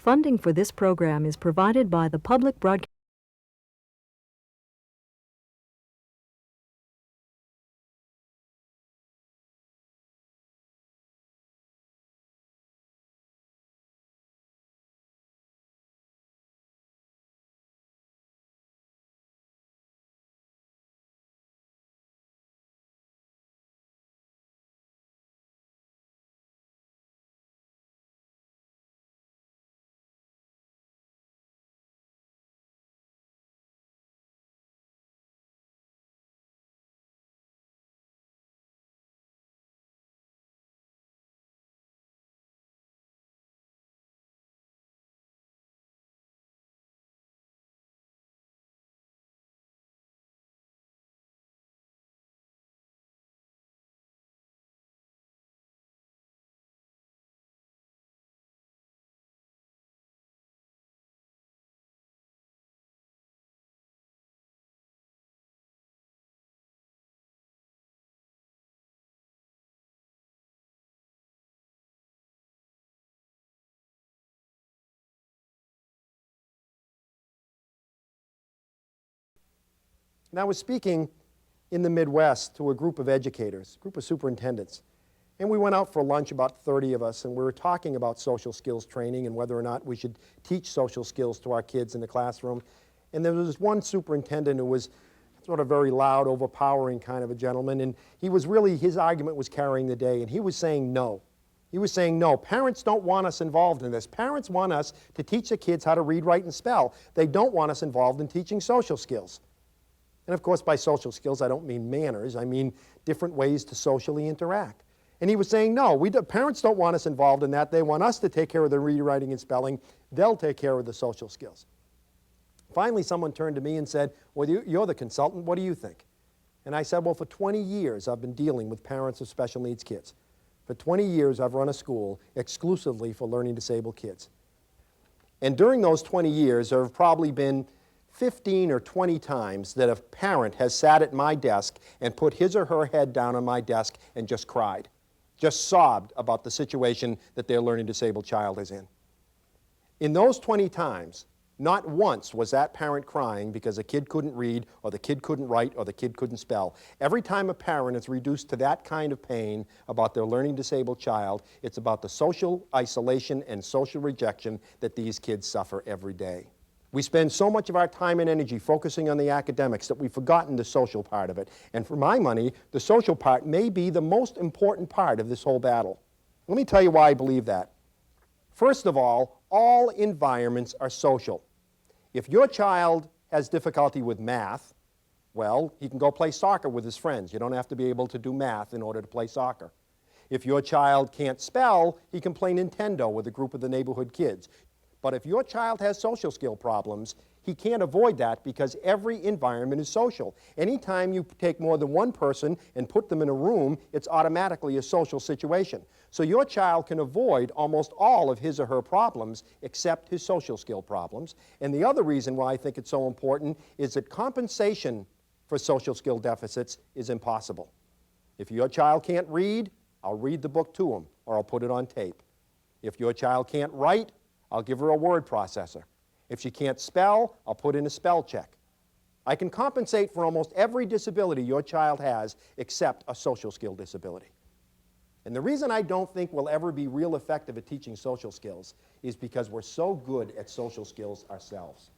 Funding for this program is provided by the Public Broadcasting. And I was speaking in the Midwest to a group of educators, a group of superintendents. And we went out for lunch, about 30 of us, and we were talking about social skills training and whether or not we should teach social skills to our kids in the classroom. And there was one superintendent who was sort of very loud, overpowering kind of a gentleman, and he was really, his argument was carrying the day, and he was saying no. He was saying, no, parents don't want us involved in this. Parents want us to teach the kids how to read, write, and spell. They don't want us involved in teaching social skills. And of course, by social skills, I don't mean manners. I mean different ways to socially interact. And he was saying, no, parents don't want us involved in that. They want us to take care of the reading, writing, and spelling. They'll take care of the social skills. Finally, someone turned to me and said, well, you're the consultant. What do you think? And I said, well, for 20 years, I've been dealing with parents of special needs kids. For 20 years, I've run a school exclusively for learning disabled kids. And during those 20 years, there have probably been 15 or 20 times that a parent has sat at my desk and put his or her head down on my desk and just cried, just sobbed about the situation that their learning disabled child is in. In those 20 times, not once was that parent crying because a kid couldn't read or the kid couldn't write or the kid couldn't spell. Every time a parent is reduced to that kind of pain about their learning disabled child, it's about the social isolation and social rejection that these kids suffer every day. We spend so much of our time and energy focusing on the academics that we've forgotten the social part of it. And for my money, the social part may be the most important part of this whole battle. Let me tell you why I believe that. First of all environments are social. If your child has difficulty with math, well, he can go play soccer with his friends. You don't have to be able to do math in order to play soccer. If your child can't spell, he can play Nintendo with a group of the neighborhood kids. But if your child has social skill problems, he can't avoid that because every environment is social. Anytime you take more than one person and put them in a room, it's automatically a social situation. So your child can avoid almost all of his or her problems except his social skill problems. And the other reason why I think it's so important is that compensation for social skill deficits is impossible. If your child can't read, I'll read the book to him or I'll put it on tape. If your child can't write, I'll give her a word processor. If she can't spell, I'll put in a spell check. I can compensate for almost every disability your child has except a social skill disability. And the reason I don't think we'll ever be real effective at teaching social skills is because we're so good at social skills ourselves.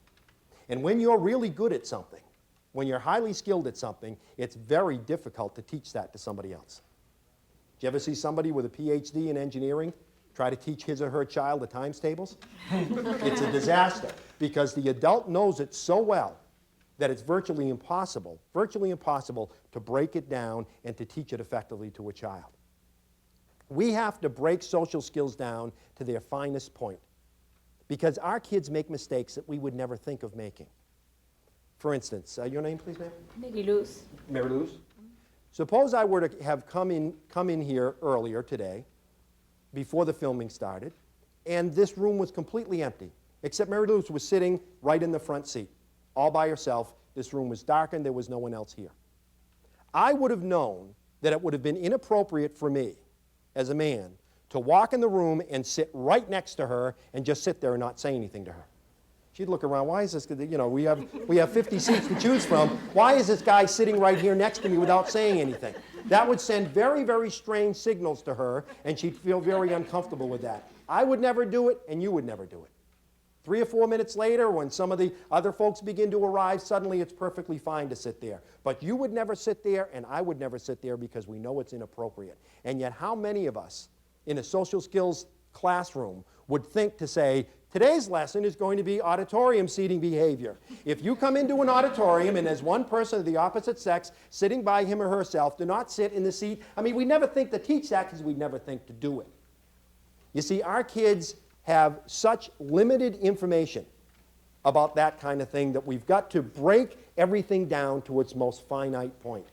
And when you're really good at something, when you're highly skilled at something, it's very difficult to teach that to somebody else. Did you ever see somebody with a PhD in engineering try to teach his or her child the times tables? It's a disaster because the adult knows it so well that it's virtually impossible to break it down and to teach it effectively to a child. We have to break social skills down to their finest point because our kids make mistakes that we would never think of making. For instance, your name please, ma'am? Mary Luz. Mary Luz? Suppose I were to have come in here earlier today before the filming started, and this room was completely empty, except Mary Luz was sitting right in the front seat, all by herself. This room was darkened, there was no one else here. I would have known that it would have been inappropriate for me, as a man, to walk in the room and sit right next to her and just sit there and not say anything to her. She'd look around, why is this, you know, we have 50 seats to choose from. Why is this guy sitting right here next to me without saying anything? That would send very, very strange signals to her, and she'd feel very uncomfortable with that. I would never do it, and you would never do it. 3 or 4 minutes later, when some of the other folks begin to arrive, suddenly it's perfectly fine to sit there. But you would never sit there, and I would never sit there because we know it's inappropriate. And yet how many of us in a social skills classroom would think to say, today's lesson is going to be auditorium seating behavior. If you come into an auditorium and there's one person of the opposite sex sitting by him or herself, do not sit in the seat. I mean, we never think to teach that because we never think to do it. You see, our kids have such limited information about that kind of thing that we've got to break everything down to its most finite point.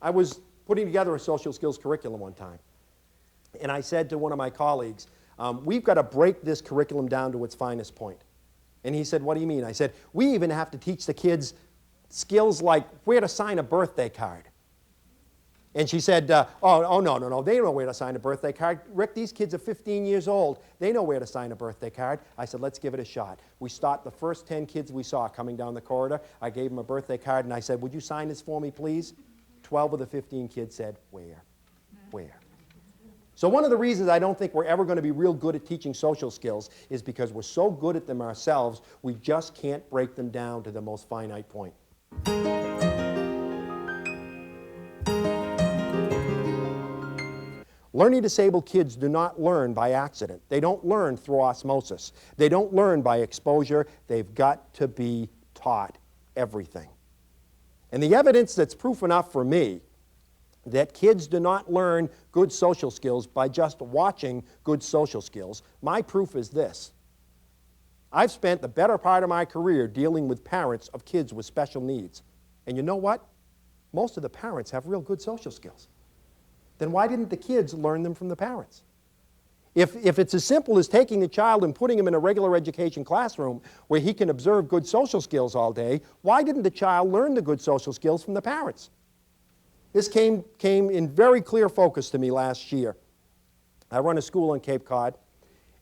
I was putting together a social skills curriculum one time, and I said to one of my colleagues, we've got to break this curriculum down to its finest point. And he said, what do you mean? I said, we even have to teach the kids skills like where to sign a birthday card. And she said, no, they know where to sign a birthday card. Rick, these kids are 15 years old. They know where to sign a birthday card. I said, let's give it a shot. We stopped the first 10 kids we saw coming down the corridor. I gave them a birthday card, and I said, would you sign this for me, please? 12 of the 15 kids said, where? Where? So one of the reasons I don't think we're ever going to be real good at teaching social skills is because we're so good at them ourselves, we just can't break them down to the most finite point. Learning disabled kids do not learn by accident. They don't learn through osmosis. They don't learn by exposure. They've got to be taught everything. And the evidence that's proof enough for me that kids do not learn good social skills by just watching good social skills, my proof is this. I've spent the better part of my career dealing with parents of kids with special needs. And you know what? Most of the parents have real good social skills. Then why didn't the kids learn them from the parents? If it's as simple as taking the child and putting him in a regular education classroom where he can observe good social skills all day, why didn't the child learn the good social skills from the parents? This came in very clear focus to me last year. I run a school on Cape Cod,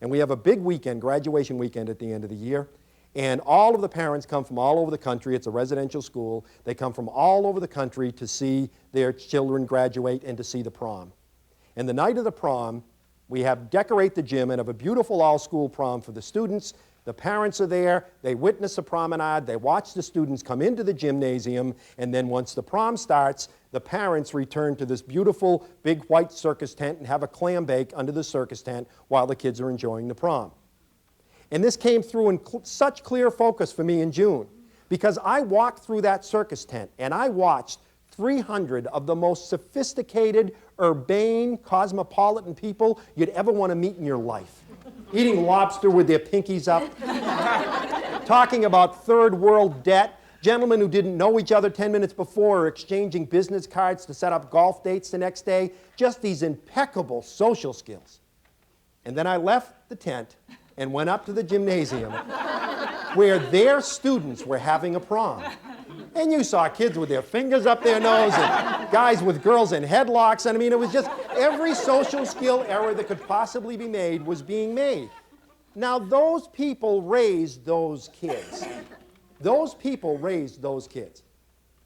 and we have a big weekend, graduation weekend at the end of the year, and all of the parents come from all over the country. It's a residential school. They come from all over the country to see their children graduate and to see the prom. And the night of the prom, we decorate the gym and have a beautiful all-school prom for the students. The parents are there, they witness the promenade, they watch the students come into the gymnasium, and then once the prom starts, the parents return to this beautiful big white circus tent and have a clam bake under the circus tent while the kids are enjoying the prom. And this came through in such clear focus for me in June, because I walked through that circus tent and I watched 300 of the most sophisticated, urbane, cosmopolitan people you'd ever want to meet in your life. Eating lobster with their pinkies up, talking about third world debt, gentlemen who didn't know each other 10 minutes before are exchanging business cards to set up golf dates the next day, just these impeccable social skills. And then I left the tent and went up to the gymnasium where their students were having a prom. And you saw kids with their fingers up their nose and guys with girls in headlocks. And I mean, it was just every social skill error that could possibly be made was being made. Now, those people raised those kids. Those people raised those kids.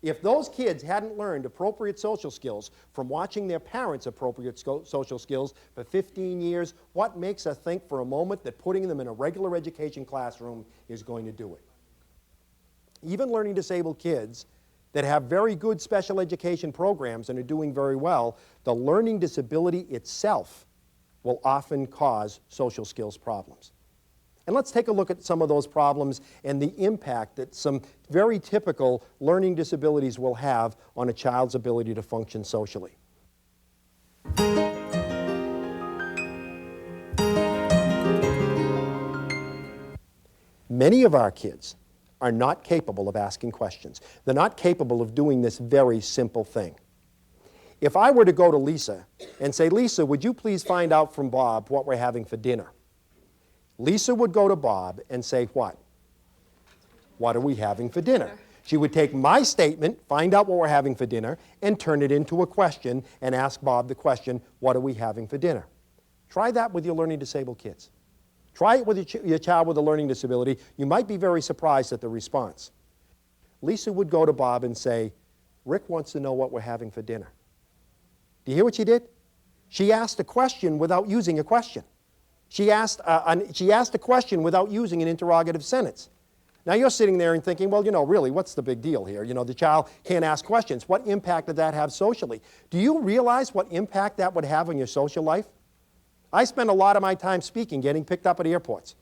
If those kids hadn't learned appropriate social skills from watching their parents' appropriate social skills for 15 years, what makes us think for a moment that putting them in a regular education classroom is going to do it? Even learning disabled kids that have very good special education programs and are doing very well, the learning disability itself will often cause social skills problems. And let's take a look at some of those problems and the impact that some very typical learning disabilities will have on a child's ability to function socially. Many of our kids are not capable of asking questions. They're not capable of doing this very simple thing. If I were to go to Lisa and say, Lisa, would you please find out from Bob what we're having for dinner? Lisa would go to Bob and say, what? What are we having for dinner? She would take my statement, find out what we're having for dinner, and turn it into a question and ask Bob the question, what are we having for dinner? Try that with your learning disabled kids. Try it with your child with a learning disability. You might be very surprised at the response. Lisa would go to Bob and say, Rick wants to know what we're having for dinner. Do you hear what she did? She asked a question without using a question. She asked a question without using an interrogative sentence. Now you're sitting there and thinking, well, really, what's the big deal here? The child can't ask questions. What impact did that have socially? Do you realize what impact that would have on your social life? I spend a lot of my time speaking, getting picked up at airports.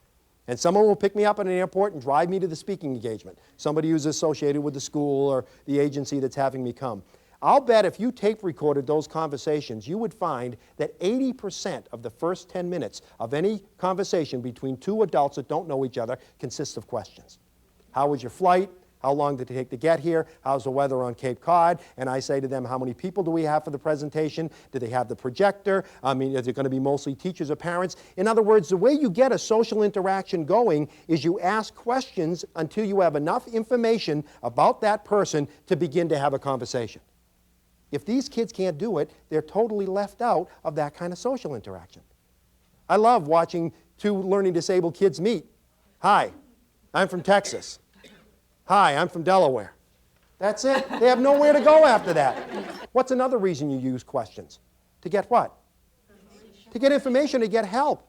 And someone will pick me up at an airport and drive me to the speaking engagement. Somebody who's associated with the school or the agency that's having me come. I'll bet if you tape recorded those conversations, you would find that 80% of the first 10 minutes of any conversation between two adults that don't know each other consists of questions. How was your flight? How long did it take to get here? How's the weather on Cape Cod? And I say to them, how many people do we have for the presentation? Do they have the projector? Is it going to be mostly teachers or parents? In other words, the way you get a social interaction going is you ask questions until you have enough information about that person to begin to have a conversation. If these kids can't do it, they're totally left out of that kind of social interaction. I love watching two learning disabled kids meet. Hi, I'm from Texas. Hi, I'm from Delaware. That's it. They have nowhere to go after that. What's another reason you use questions? To get what? To get information, to get help.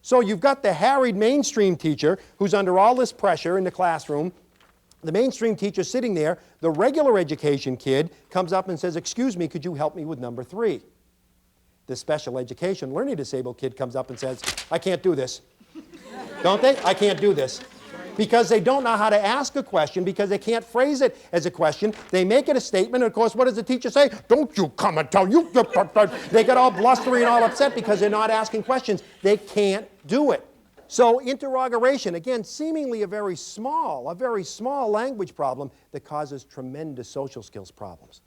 So you've got the harried mainstream teacher who's under all this pressure in the classroom. The mainstream teacher sitting there, the regular education kid comes up and says, excuse me, could you help me with number 3? The special education learning disabled kid comes up and says, I can't do this. Don't they? I can't do this. Because they don't know how to ask a question, because they can't phrase it as a question. They make it a statement, and of course, what does the teacher say? Don't you come and tell you. They get all blustery and all upset because they're not asking questions. They can't do it. So interrogoration, again, seemingly a very small language problem that causes tremendous social skills problems.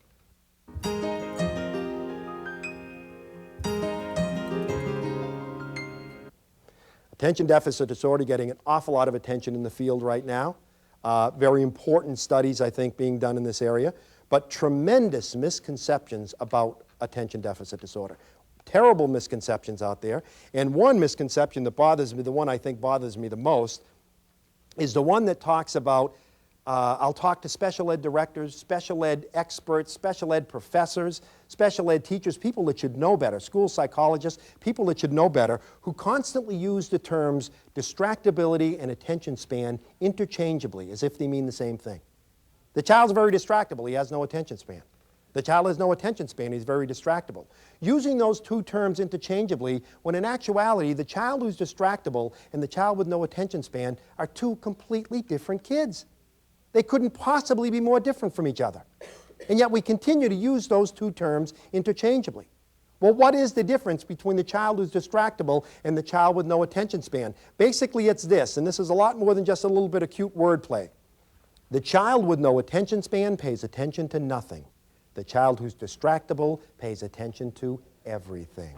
Attention deficit disorder getting an awful lot of attention in the field right now. Very important studies, I think, being done in this area, but tremendous misconceptions about attention deficit disorder. Terrible misconceptions out there. And one misconception that bothers me, the one I think bothers me the most, is the one that talks about, I'll talk to special ed directors, special ed experts, special ed professors, special ed teachers, people that should know better, school psychologists, people that should know better, who constantly use the terms distractibility and attention span interchangeably, as if they mean the same thing. The child's very distractible, he has no attention span. The child has no attention span, he's very distractible. Using those two terms interchangeably, when in actuality, the child who's distractible and the child with no attention span are two completely different kids. They couldn't possibly be more different from each other. And yet we continue to use those two terms interchangeably. Well, what is the difference between the child who's distractible and the child with no attention span? Basically, it's this, and this is a lot more than just a little bit of cute wordplay. The child with no attention span pays attention to nothing. The child who's distractible pays attention to everything.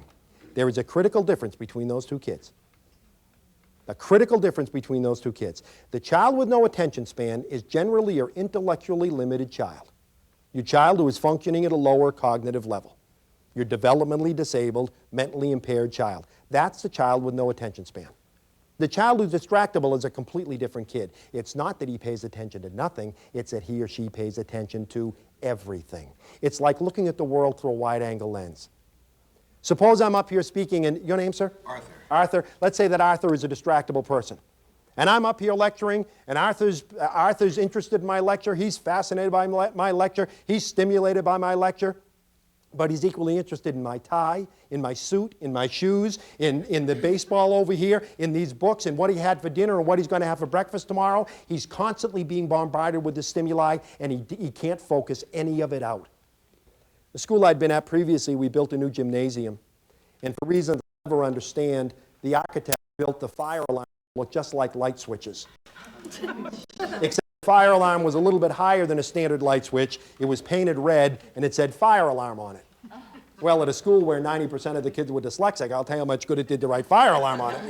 There is a critical difference between those two kids. A critical difference between those two kids. The child with no attention span is generally your intellectually limited child. Your child who is functioning at a lower cognitive level. Your developmentally disabled, mentally impaired child. That's the child with no attention span. The child who's distractible is a completely different kid. It's not that he pays attention to nothing, it's that he or she pays attention to everything. It's like looking at the world through a wide-angle lens. Suppose I'm up here speaking, and your name, sir? Arthur. Arthur. Let's say that Arthur is a distractible person. And I'm up here lecturing, and Arthur's interested in my lecture. He's fascinated by my lecture. He's stimulated by my lecture. But he's equally interested in my tie, in my suit, in my shoes, in the baseball over here, in these books, and what he had for dinner and what he's going to have for breakfast tomorrow. He's constantly being bombarded with the stimuli, and he can't focus any of it out. The school I'd been at previously, we built a new gymnasium. And for reasons I never understand, the architect built the fire alarm to look just like light switches. Except the fire alarm was a little bit higher than a standard light switch. It was painted red, and it said fire alarm on it. Well, at a school where 90% of the kids were dyslexic, I'll tell you how much good it did to write fire alarm on it.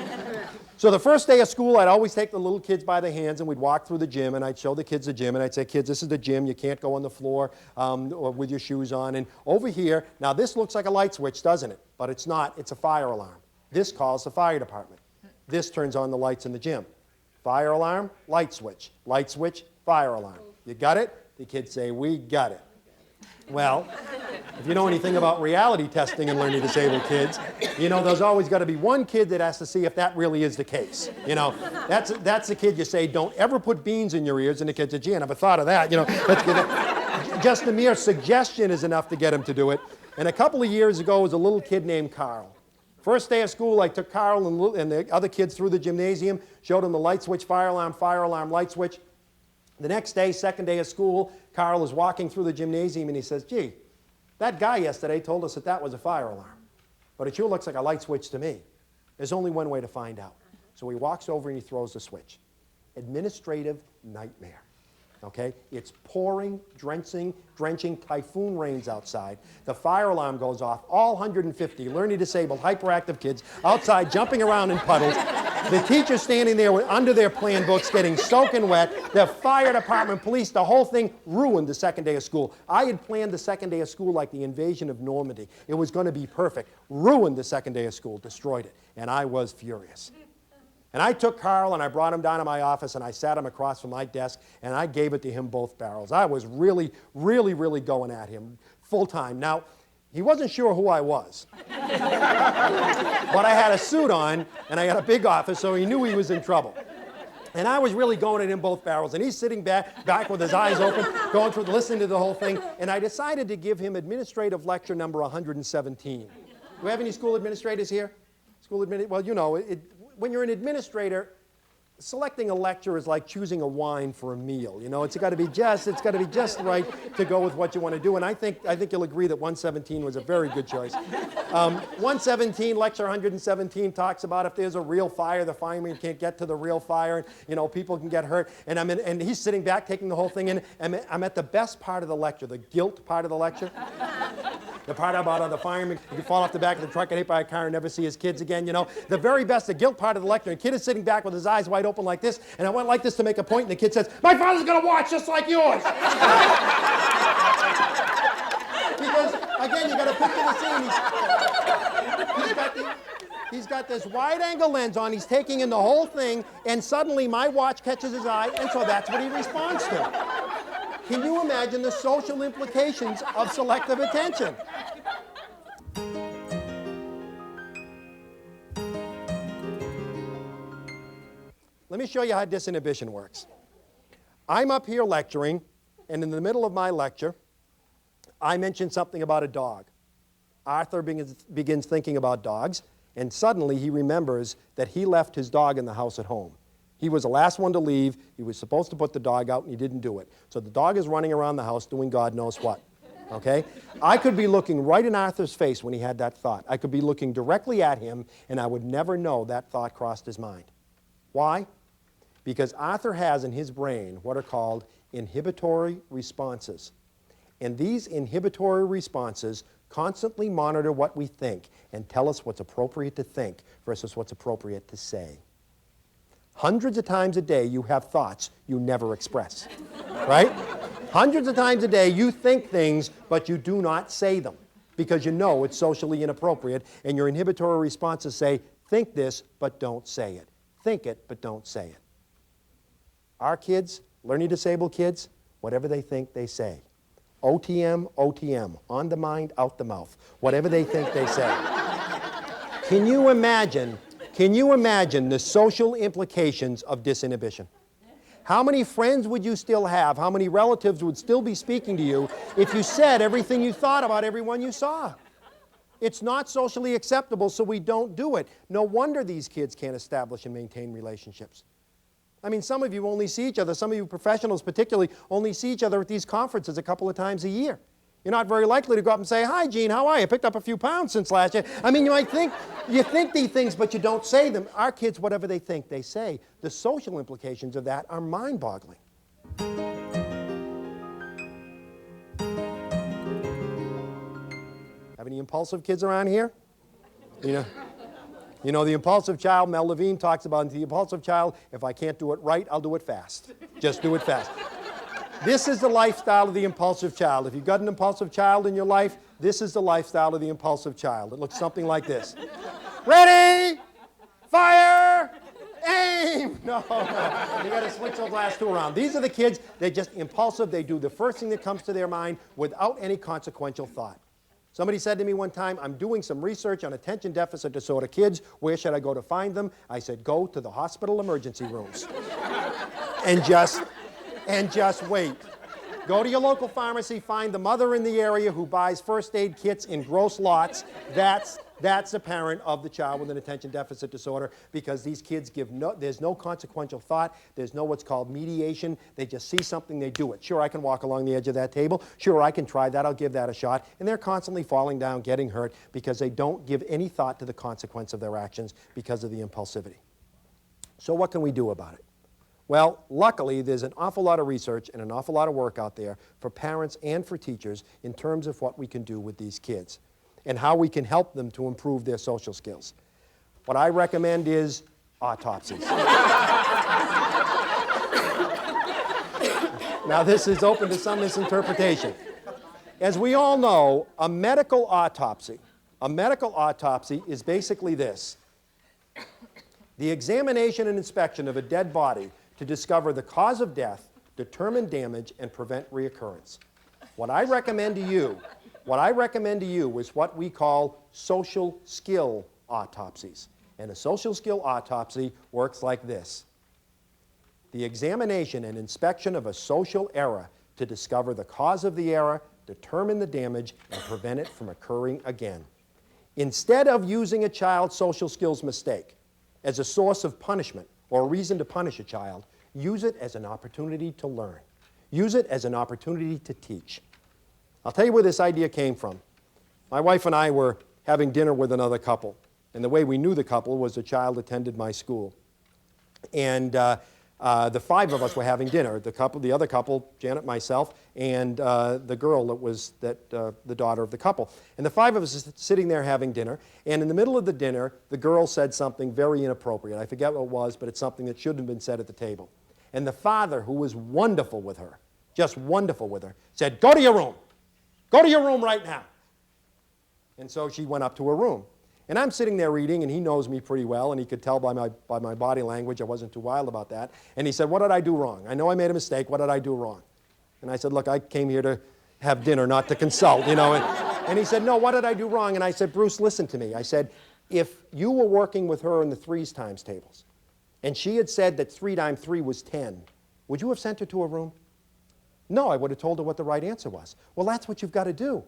So the first day of school, I'd always take the little kids by the hands, and we'd walk through the gym, and I'd show the kids the gym, and I'd say, kids, this is the gym. You can't go on the floor or with your shoes on. And over here, now this looks like a light switch, doesn't it? But it's not. It's a fire alarm. This calls the fire department. This turns on the lights in the gym. Fire alarm, light switch, fire alarm. You got it? The kids say, we got it. Well, if you know anything about reality testing and learning disabled kids, you know there's always got to be one kid that has to see if that really is the case. You know, that's the kid you say, don't ever put beans in your ears, and the kid says, gee, I never thought of that. You know, just the mere suggestion is enough to get him to do it. And a couple of years ago was a little kid named Carl. First day of school, I took Carl and the other kids through the gymnasium, showed them the light switch, fire alarm, light switch. The next day, second day of school, Carl is walking through the gymnasium and he says, gee, that guy yesterday told us that was a fire alarm, but it sure looks like a light switch to me. There's only one way to find out. So he walks over and he throws the switch. Administrative nightmare. Okay? It's pouring, drenching typhoon rains outside. The fire alarm goes off. All 150 learning disabled, hyperactive kids outside jumping around in puddles. The teacher standing there under their plan books getting soaking wet. The fire department, police, the whole thing ruined the second day of school. I had planned the second day of school like the invasion of Normandy. It was going to be perfect. Ruined the second day of school, destroyed it. And I was furious. And I took Carl and I brought him down to my office and I sat him across from my desk and I gave it to him both barrels. I was really going at him full time. Now, he wasn't sure who I was. But I had a suit on and I had a big office, so he knew he was in trouble. And I was really going at him both barrels, and he's sitting back with his eyes open, going through, listening to the whole thing, and I decided to give him administrative lecture number 117. Do we have any school administrators here? Well, you know, when you're an administrator, selecting a lecture is like choosing a wine for a meal. You know, it's got to be just right to go with what you want to do. And I think you'll agree that 117 was a very good choice. 117, lecture 117, talks about if there's a real fire, the fireman can't get to the real fire, and you know people can get hurt. And he's sitting back taking the whole thing in. And I'm at the best part of the lecture, the guilt part of the lecture. The part about the fireman, he could fall off the back of the truck and hit by a car and never see his kids again, you know. The very best, the guilt part of the lecture. And the kid is sitting back with his eyes wide open like this, and I went like this to make a point, and the kid says, my father's going to watch just like yours. Because, again, you got to picture the scene. He's got this wide-angle lens on, he's taking in the whole thing, and suddenly my watch catches his eye, and so that's what he responds to. Can you imagine the social implications of selective attention? Let me show you how disinhibition works. I'm up here lecturing, and in the middle of my lecture, I mention something about a dog. Arthur begins thinking about dogs, and suddenly he remembers that he left his dog in the house at home. He was the last one to leave. He was supposed to put the dog out, and he didn't do it. So the dog is running around the house doing God knows what. Okay? I could be looking right in Arthur's face when he had that thought. I could be looking directly at him, and I would never know that thought crossed his mind. Why? Because Arthur has in his brain what are called inhibitory responses. And these inhibitory responses constantly monitor what we think and tell us what's appropriate to think versus what's appropriate to say. Hundreds of times a day you have thoughts you never express, right? Hundreds of times a day you think things but you do not say them because you know it's socially inappropriate, and your inhibitory responses say, think this but don't say it. Think it but don't say it. Our kids, learning disabled kids, whatever they think they say. OTM, OTM, on the mind, out the mouth. Whatever they think they say. Can you imagine the social implications of disinhibition? How many friends would you still have? How many relatives would still be speaking to you if you said everything you thought about everyone you saw? It's not socially acceptable, so we don't do it. No wonder these kids can't establish and maintain relationships. I mean, some of you only see each other, some of you professionals particularly, only see each other at these conferences a couple of times a year. You're not very likely to go up and say, hi, Gene, how are you? Picked up a few pounds since last year. I mean, you think these things, but you don't say them. Our kids, whatever they think, they say. The social implications of that are mind-boggling. Have any impulsive kids around here? You know, the impulsive child, Mel Levine talks about the impulsive child, if I can't do it right, I'll do it fast. Just do it fast. This is the lifestyle of the impulsive child. If you've got an impulsive child in your life, this is the lifestyle of the impulsive child. It looks something like this. Ready, fire, aim. No. You got to switch those last two around. These are the kids, they're just impulsive. They do the first thing that comes to their mind without any consequential thought. Somebody said to me one time, I'm doing some research on attention deficit disorder kids. Where should I go to find them? I said, go to the hospital emergency rooms. and just wait. Go to your local pharmacy, find the mother in the area who buys first aid kits in gross lots. That's a parent of the child with an attention deficit disorder, because these kids there's no consequential thought. There's no what's called mediation. They just see something, they do it. Sure, I can walk along the edge of that table. Sure, I can try that. I'll give that a shot. And they're constantly falling down, getting hurt, because they don't give any thought to the consequence of their actions because of the impulsivity. So what can we do about it? Well, luckily, there's an awful lot of research and an awful lot of work out there for parents and for teachers in terms of what we can do with these kids and how we can help them to improve their social skills. What I recommend is autopsies. Now, this is open to some misinterpretation. As we all know, a medical autopsy is basically this: the examination and inspection of a dead body to discover the cause of death, determine damage, and prevent reoccurrence. What I recommend to you is what we call social skill autopsies. And a social skill autopsy works like this: the examination and inspection of a social error to discover the cause of the error, determine the damage, and prevent it from occurring again. Instead of using a child's social skills mistake as a source of punishment or a reason to punish a child, use it as an opportunity to learn. Use it as an opportunity to teach. I'll tell you where this idea came from. My wife and I were having dinner with another couple, and the way we knew the couple was the child attended my school. And the five of us were having dinner: the other couple, Janet, myself, and the girl that was the daughter of the couple. And the five of us sitting there having dinner, and in the middle of the dinner, the girl said something very inappropriate. I forget what it was, but it's something that shouldn't have been said at the table. And the father, who was wonderful with her, just wonderful with her, said, "Go to your room. Go to your room right now." And so she went up to her room. And I'm sitting there reading, and he knows me pretty well, and he could tell by my body language I wasn't too wild about that. And he said, "What did I do wrong? I know I made a mistake. What did I do wrong?" And I said, "Look, I came here to have dinner, not to consult, you know." And he said, "No, what did I do wrong?" And I said, "Bruce, listen to me." I said, "If you were working with her in the threes times tables, and she had said that 3 times 3 was 10, would you have sent her to her room?" "No, I would have told her what the right answer was." Well, that's what you've got to do.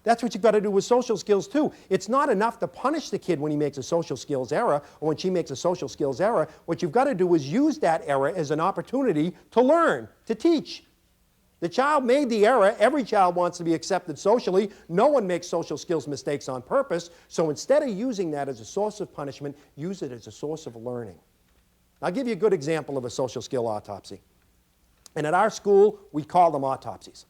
That's what you've got to do with social skills, too. It's not enough to punish the kid when he makes a social skills error or when she makes a social skills error. What you've got to do is use that error as an opportunity to learn, to teach. The child made the error. Every child wants to be accepted socially. No one makes social skills mistakes on purpose. So instead of using that as a source of punishment, use it as a source of learning. I'll give you a good example of a social skill autopsy. And at our school, we call them autopsies.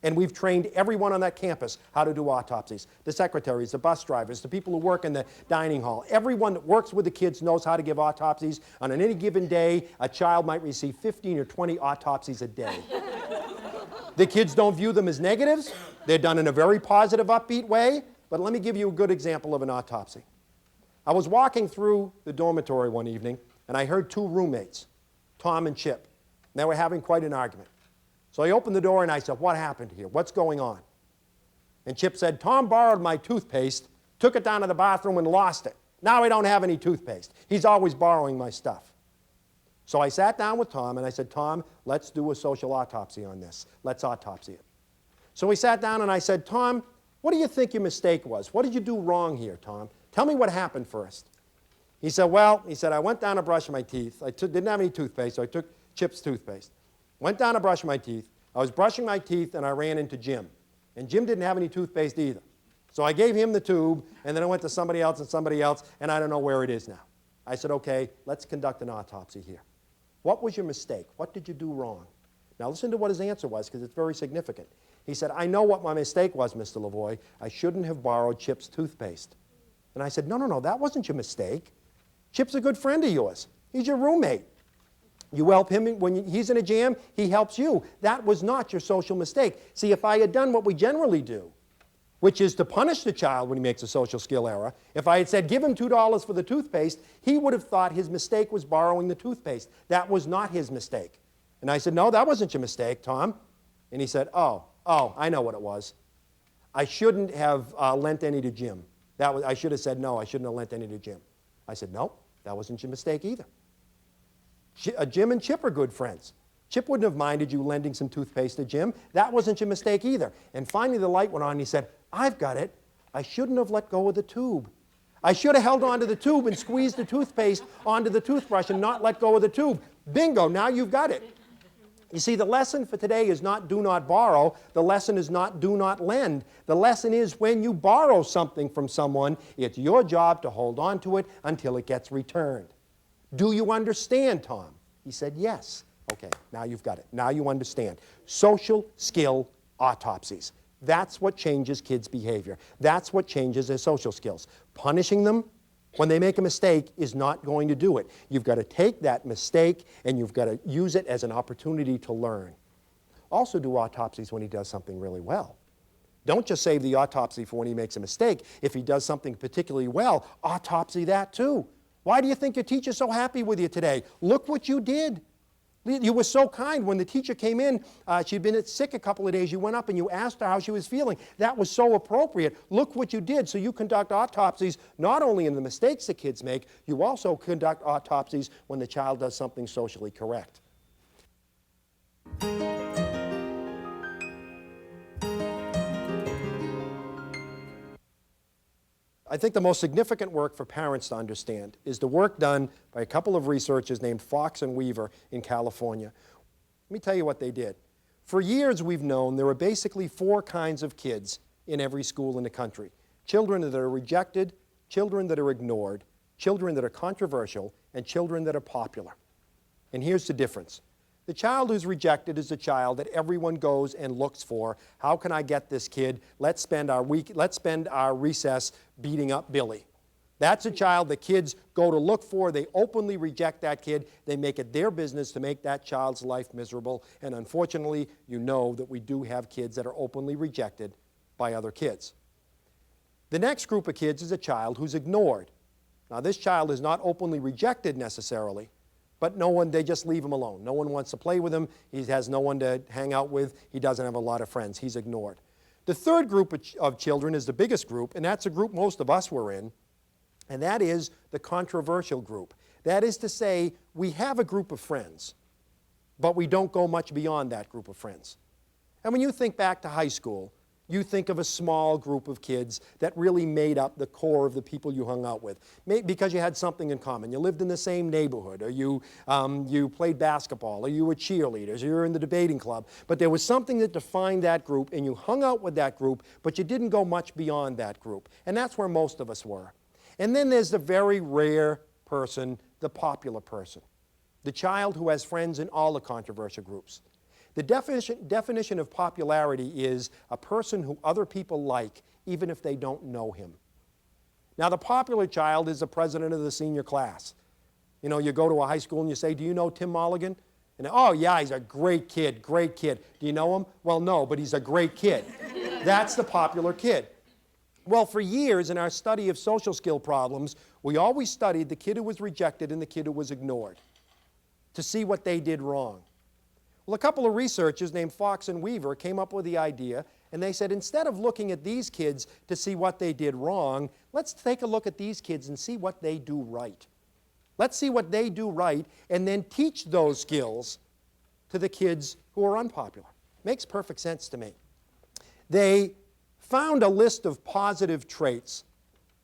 And we've trained everyone on that campus how to do autopsies. The secretaries, the bus drivers, the people who work in the dining hall. Everyone that works with the kids knows how to give autopsies. On any given day, a child might receive 15 or 20 autopsies a day. The kids don't view them as negatives. They're done in a very positive, upbeat way. But let me give you a good example of an autopsy. I was walking through the dormitory one evening, and I heard two roommates, Tom and Chip. And they were having quite an argument. So I opened the door and I said, "What happened here? What's going on?" And Chip said, "Tom borrowed my toothpaste, took it down to the bathroom and lost it. Now I don't have any toothpaste. He's always borrowing my stuff." So I sat down with Tom and I said, "Tom, let's do a social autopsy on this. Let's autopsy it." So we sat down and I said, "Tom, what do you think your mistake was? What did you do wrong here, Tom? Tell me what happened first." He said, "Well," he said, "I went down to brush my teeth. I didn't have any toothpaste, so I took Chip's toothpaste. Went down to brush my teeth. I was brushing my teeth and I ran into Jim. And Jim didn't have any toothpaste either. So I gave him the tube and then I went to somebody else and I don't know where it is now." I said, "Okay, let's conduct an autopsy here. What was your mistake? What did you do wrong?" Now listen to what his answer was, because it's very significant. He said, "I know what my mistake was, Mr. Lavoie. I shouldn't have borrowed Chip's toothpaste." And I said, No, that wasn't your mistake. Chip's a good friend of yours. He's your roommate. You help him when he's in a jam, he helps you. That was not your social mistake. See, if I had done what we generally do, which is to punish the child when he makes a social skill error. If I had said, give him $2 for the toothpaste, he would have thought his mistake was borrowing the toothpaste. That was not his mistake. And I said, no, that wasn't your mistake, Tom. And he said, oh, I know what it was. I shouldn't have lent any to Jim. I should have said, no, I shouldn't have lent any to Jim. I said, no, that wasn't your mistake either. Jim and Chip are good friends. Chip wouldn't have minded you lending some toothpaste to Jim. That wasn't your mistake either. And finally the light went on and he said, I've got it. I shouldn't have let go of the tube. I should have held onto the tube and squeezed the toothpaste onto the toothbrush and not let go of the tube. Bingo, now you've got it. You see, the lesson for today is not do not borrow. The lesson is not do not lend. The lesson is when you borrow something from someone, it's your job to hold on to it until it gets returned. Do you understand, Tom? He said, yes. Okay, now you've got it. Now you understand. Social skill autopsies. That's what changes kids' behavior. That's what changes their social skills. Punishing them when they make a mistake is not going to do it. You've got to take that mistake and you've got to use it as an opportunity to learn. Also do autopsies when he does something really well. Don't just save the autopsy for when he makes a mistake. If he does something particularly well, autopsy that too. Why do you think your teacher's so happy with you today? Look what you did. You were so kind. When the teacher came in, she'd been sick a couple of days. You went up and you asked her how she was feeling. That was so appropriate. Look what you did. So you conduct autopsies not only in the mistakes that kids make, you also conduct autopsies when the child does something socially correct. I think the most significant work for parents to understand is the work done by a couple of researchers named Fox and Weaver in California. Let me tell you what they did. For years we've known there are basically 4 kinds of kids in every school in the country. Children that are rejected, children that are ignored, children that are controversial, and children that are popular. And here's the difference. The child who's rejected is the child that everyone goes and looks for. How can I get this kid? Let's spend our recess beating up Billy. That's a child that kids go to look for. They openly reject that kid. They make it their business to make that child's life miserable. And unfortunately, you know that we do have kids that are openly rejected by other kids. The next group of kids is a child who's ignored. Now, this child is not openly rejected necessarily, but they just leave him alone. No one wants to play with him. He has no one to hang out with. He doesn't have a lot of friends. He's ignored. The third group of children is the biggest group, and that's a group most of us were in, and that is the controversial group. That is to say, we have a group of friends, but we don't go much beyond that group of friends. And when you think back to high school, you think of a small group of kids that really made up the core of the people you hung out with, because you had something in common. You lived in the same neighborhood, or you played basketball, or you were cheerleaders, or you were in the debating club. But there was something that defined that group, and you hung out with that group, but you didn't go much beyond that group. And that's where most of us were. And then there's the very rare person, the popular person, the child who has friends in all the controversial groups. The definition of popularity is a person who other people like, even if they don't know him. Now, the popular child is the president of the senior class. You know, you go to a high school and you say, do you know Tim Mulligan? And, oh, yeah, he's a great kid, great kid. Do you know him? Well, no, but he's a great kid. That's the popular kid. Well, for years in our study of social skill problems, we always studied the kid who was rejected and the kid who was ignored to see what they did wrong. Well, a couple of researchers named Fox and Weaver came up with the idea, and they said, instead of looking at these kids to see what they did wrong, let's take a look at these kids and see what they do right. Let's see what they do right, and then teach those skills to the kids who are unpopular. Makes perfect sense to me. They found a list of positive traits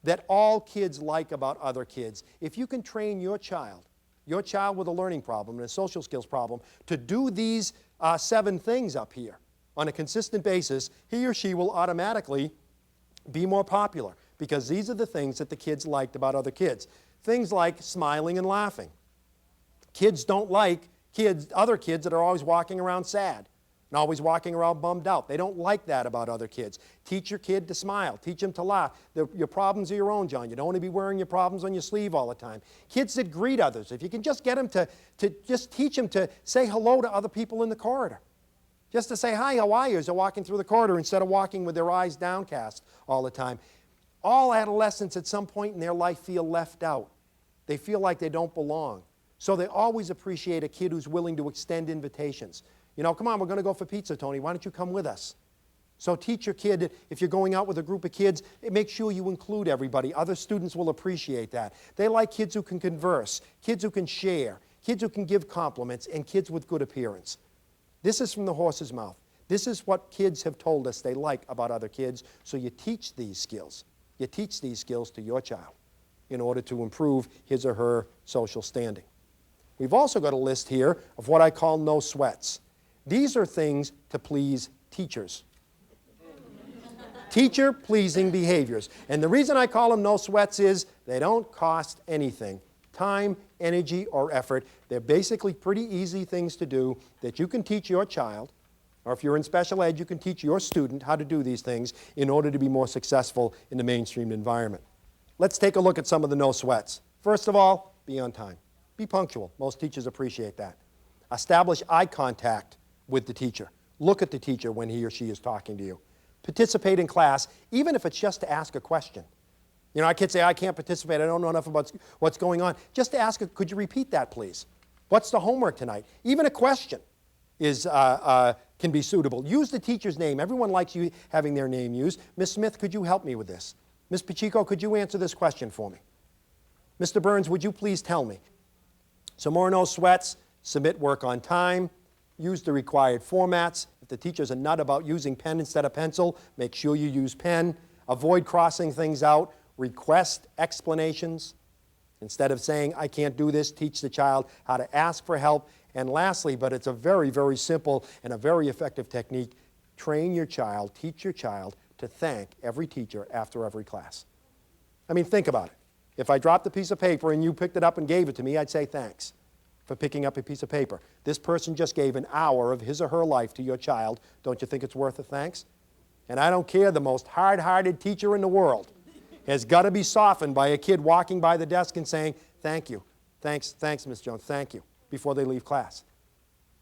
that all kids like about other kids. If you can train your child with a learning problem and a social skills problem to do these 7 things up here on a consistent basis, he or she will automatically be more popular, because these are the things that the kids liked about other kids. Things like smiling and laughing. Kids don't like other kids that are always walking around sad and always walking around bummed out. They don't like that about other kids. Teach your kid to smile. Teach him to laugh. Your problems are your own, John. You don't want to be wearing your problems on your sleeve all the time. Kids that greet others, if you can just get them to just teach them to say hello to other people in the corridor. Just to say, hi, how are you, as they're walking through the corridor instead of walking with their eyes downcast all the time. All adolescents at some point in their life feel left out. They feel like they don't belong. So they always appreciate a kid who's willing to extend invitations. You know, come on, we're going to go for pizza, Tony. Why don't you come with us? So teach your kid, if you're going out with a group of kids, make sure you include everybody. Other students will appreciate that. They like kids who can converse, kids who can share, kids who can give compliments, and kids with good appearance. This is from the horse's mouth. This is what kids have told us they like about other kids, so you teach these skills. You teach these skills to your child in order to improve his or her social standing. We've also got a list here of what I call no sweats. These are things to please teachers. Teacher-pleasing behaviors. And the reason I call them no sweats is they don't cost anything. Time, energy, or effort. They're basically pretty easy things to do that you can teach your child, or if you're in special ed, you can teach your student how to do these things in order to be more successful in the mainstream environment. Let's take a look at some of the no sweats. First of all, be on time. Be punctual. Most teachers appreciate that. Establish eye contact with the teacher. Look at the teacher when he or she is talking to you. Participate in class, even if it's just to ask a question. You know, our kids say, I can't participate, I don't know enough about what's going on. Just to ask, could you repeat that, please? What's the homework tonight? Even a question can be suitable. Use the teacher's name. Everyone likes you having their name used. Miss Smith, could you help me with this? Miss Pacheco, could you answer this question for me? Mr. Burns, would you please tell me? So more no sweats, submit work on time, use the required formats. If the teacher's a nut about using pen instead of pencil, make sure you use pen. Avoid crossing things out. Request explanations. Instead of saying, I can't do this, teach the child how to ask for help. And lastly, but it's a very, very simple and a very effective technique, train your child, teach your child to thank every teacher after every class. I mean, think about it. If I dropped a piece of paper and you picked it up and gave it to me, I'd say thanks for picking up a piece of paper. This person just gave an hour of his or her life to your child. Don't you think it's worth a thanks? And I don't care, the most hard-hearted teacher in the world has got to be softened by a kid walking by the desk and saying, thank you, thanks, Ms. Jones, thank you, before they leave class.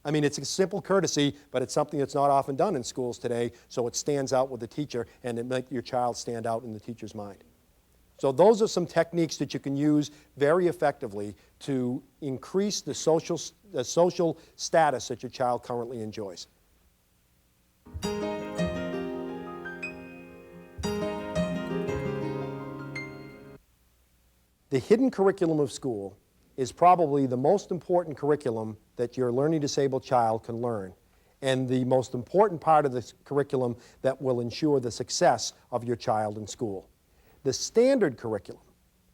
I mean, it's a simple courtesy, but it's something that's not often done in schools today, so it stands out with the teacher and it makes your child stand out in the teacher's mind. So those are some techniques that you can use very effectively to increase the social status that your child currently enjoys. The hidden curriculum of school is probably the most important curriculum that your learning disabled child can learn, and the most important part of this curriculum that will ensure the success of your child in school. The standard curriculum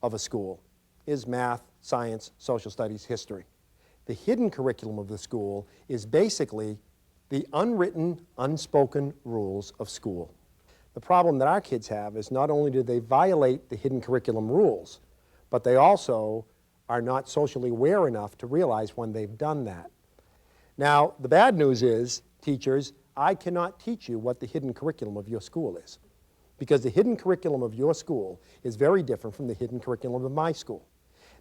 of a school is math, science, social studies, history. The hidden curriculum of the school is basically the unwritten, unspoken rules of school. The problem that our kids have is not only do they violate the hidden curriculum rules, but they also are not socially aware enough to realize when they've done that. Now, the bad news is, teachers, I cannot teach you what the hidden curriculum of your school is, because the hidden curriculum of your school is very different from the hidden curriculum of my school.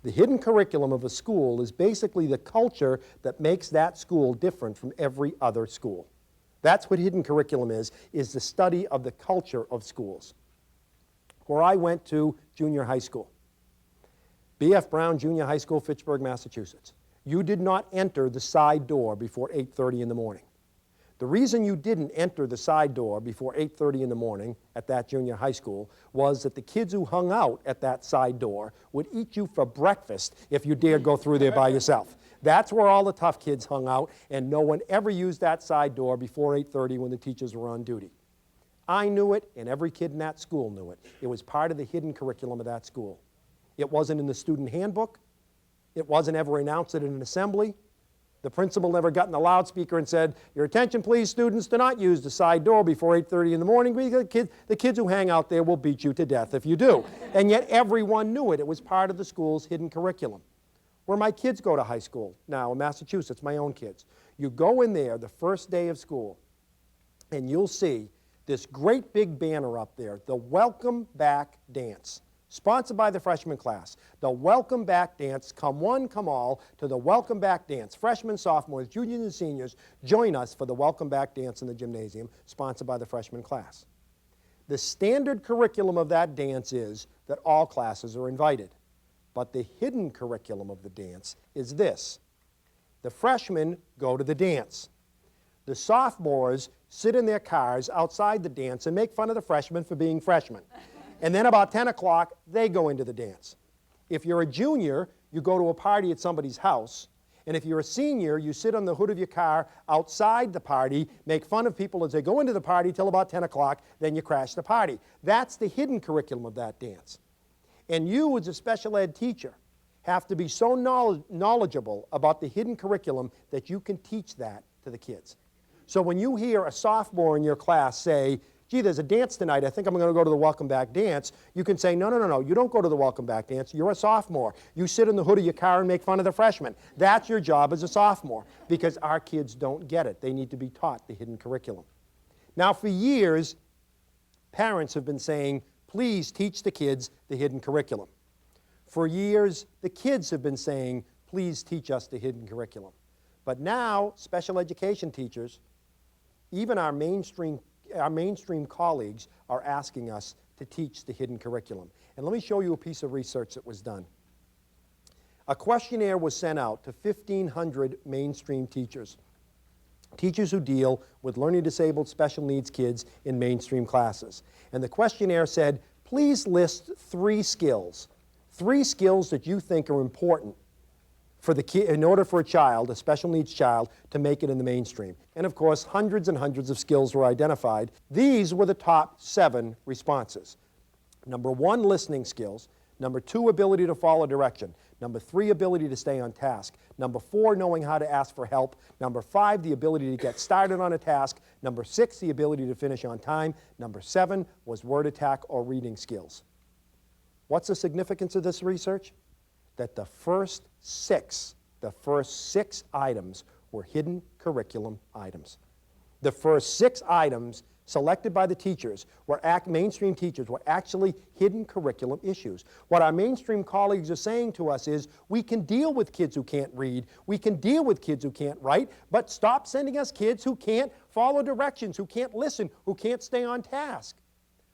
The hidden curriculum of a school is basically the culture that makes that school different from every other school. That's what hidden curriculum is the study of the culture of schools. Where I went to junior high school, B.F. Brown Junior High School, Fitchburg, Massachusetts. You did not enter the side door before 8:30 in the morning. The reason you didn't enter the side door before 8:30 in the morning at that junior high school was that the kids who hung out at that side door would eat you for breakfast if you dared go through there by yourself. That's where all the tough kids hung out, and no one ever used that side door before 8:30 when the teachers were on duty. I knew it, and every kid in that school knew it. It was part of the hidden curriculum of that school. It wasn't in the student handbook. It wasn't ever announced at an assembly. The principal never got in the loudspeaker and said, your attention please students, do not use the side door before 8:30 in the morning because the kids who hang out there will beat you to death if you do. And yet everyone knew it. It was part of the school's hidden curriculum. Where my kids go to high school now in Massachusetts, my own kids, you go in there the first day of school and you'll see this great big banner up there, the Welcome Back Dance. sponsored by the freshman class. The Welcome Back Dance, come one, come all, to the Welcome Back Dance. Freshmen, sophomores, juniors, and seniors, join us for the Welcome Back Dance in the gymnasium, sponsored by the freshman class. The standard curriculum of that dance is that all classes are invited. But the hidden curriculum of the dance is this. The freshmen go to the dance. The sophomores sit in their cars outside the dance and make fun of the freshmen for being freshmen. And then about 10 o'clock, they go into the dance. If you're a junior, you go to a party at somebody's house. And if you're a senior, you sit on the hood of your car outside the party, make fun of people as they go into the party till about 10 o'clock, then you crash the party. That's the hidden curriculum of that dance. And you, as a special ed teacher, have to be so knowledgeable about the hidden curriculum that you can teach that to the kids. So when you hear a sophomore in your class say, gee, there's a dance tonight, I think I'm going to go to the Welcome Back Dance, you can say, no, you don't go to the Welcome Back Dance, you're a sophomore. You sit in the hood of your car and make fun of the freshmen. That's your job as a sophomore, because our kids don't get it. They need to be taught the hidden curriculum. Now, for years, parents have been saying, please teach the kids the hidden curriculum. For years, the kids have been saying, please teach us the hidden curriculum. But now, special education teachers, even our mainstream colleagues are asking us to teach the hidden curriculum. And let me show you a piece of research that was done. A questionnaire was sent out to 1,500 mainstream teachers who deal with learning disabled special needs kids in mainstream classes. And the questionnaire said, please list three skills that you think are important for the kid, in order for a child, a special needs child, to make it in the mainstream. And of course, hundreds and hundreds of skills were identified. These were the top 7 responses. Number 1, listening skills. Number 2, ability to follow direction. Number 3, ability to stay on task. Number 4, knowing how to ask for help. Number 5, the ability to get started on a task. Number 6, the ability to finish on time. Number 7 was word attack or reading skills. What's the significance of this research? That the first 6 items were hidden curriculum items. The first 6 items selected by the teachers were mainstream teachers were actually hidden curriculum issues. What our mainstream colleagues are saying to us is, we can deal with kids who can't read, we can deal with kids who can't write, but stop sending us kids who can't follow directions, who can't listen, who can't stay on task.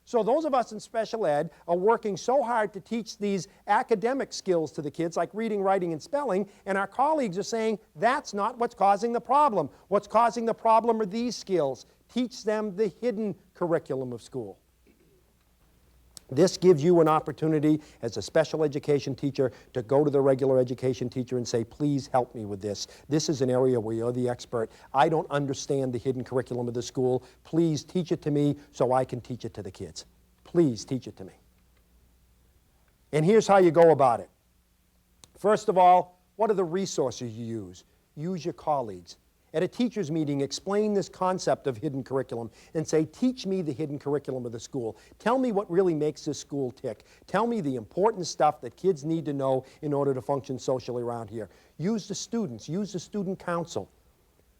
So those of us in special ed are working so hard to teach these academic skills to the kids, like reading, writing, and spelling, and our colleagues are saying that's not what's causing the problem. What's causing the problem are these skills. Teach them the hidden curriculum of school. This gives you an opportunity as a special education teacher to go to the regular education teacher and say, please help me with this. This is an area where you're the expert. I don't understand the hidden curriculum of the school. Please teach it to me so I can teach it to the kids. Please teach it to me. And here's how you go about it. First of all, what are the resources you use? Use your colleagues. At a teacher's meeting, explain this concept of hidden curriculum and say, teach me the hidden curriculum of the school. Tell me what really makes this school tick. Tell me the important stuff that kids need to know in order to function socially around here. Use the students. Use the student council.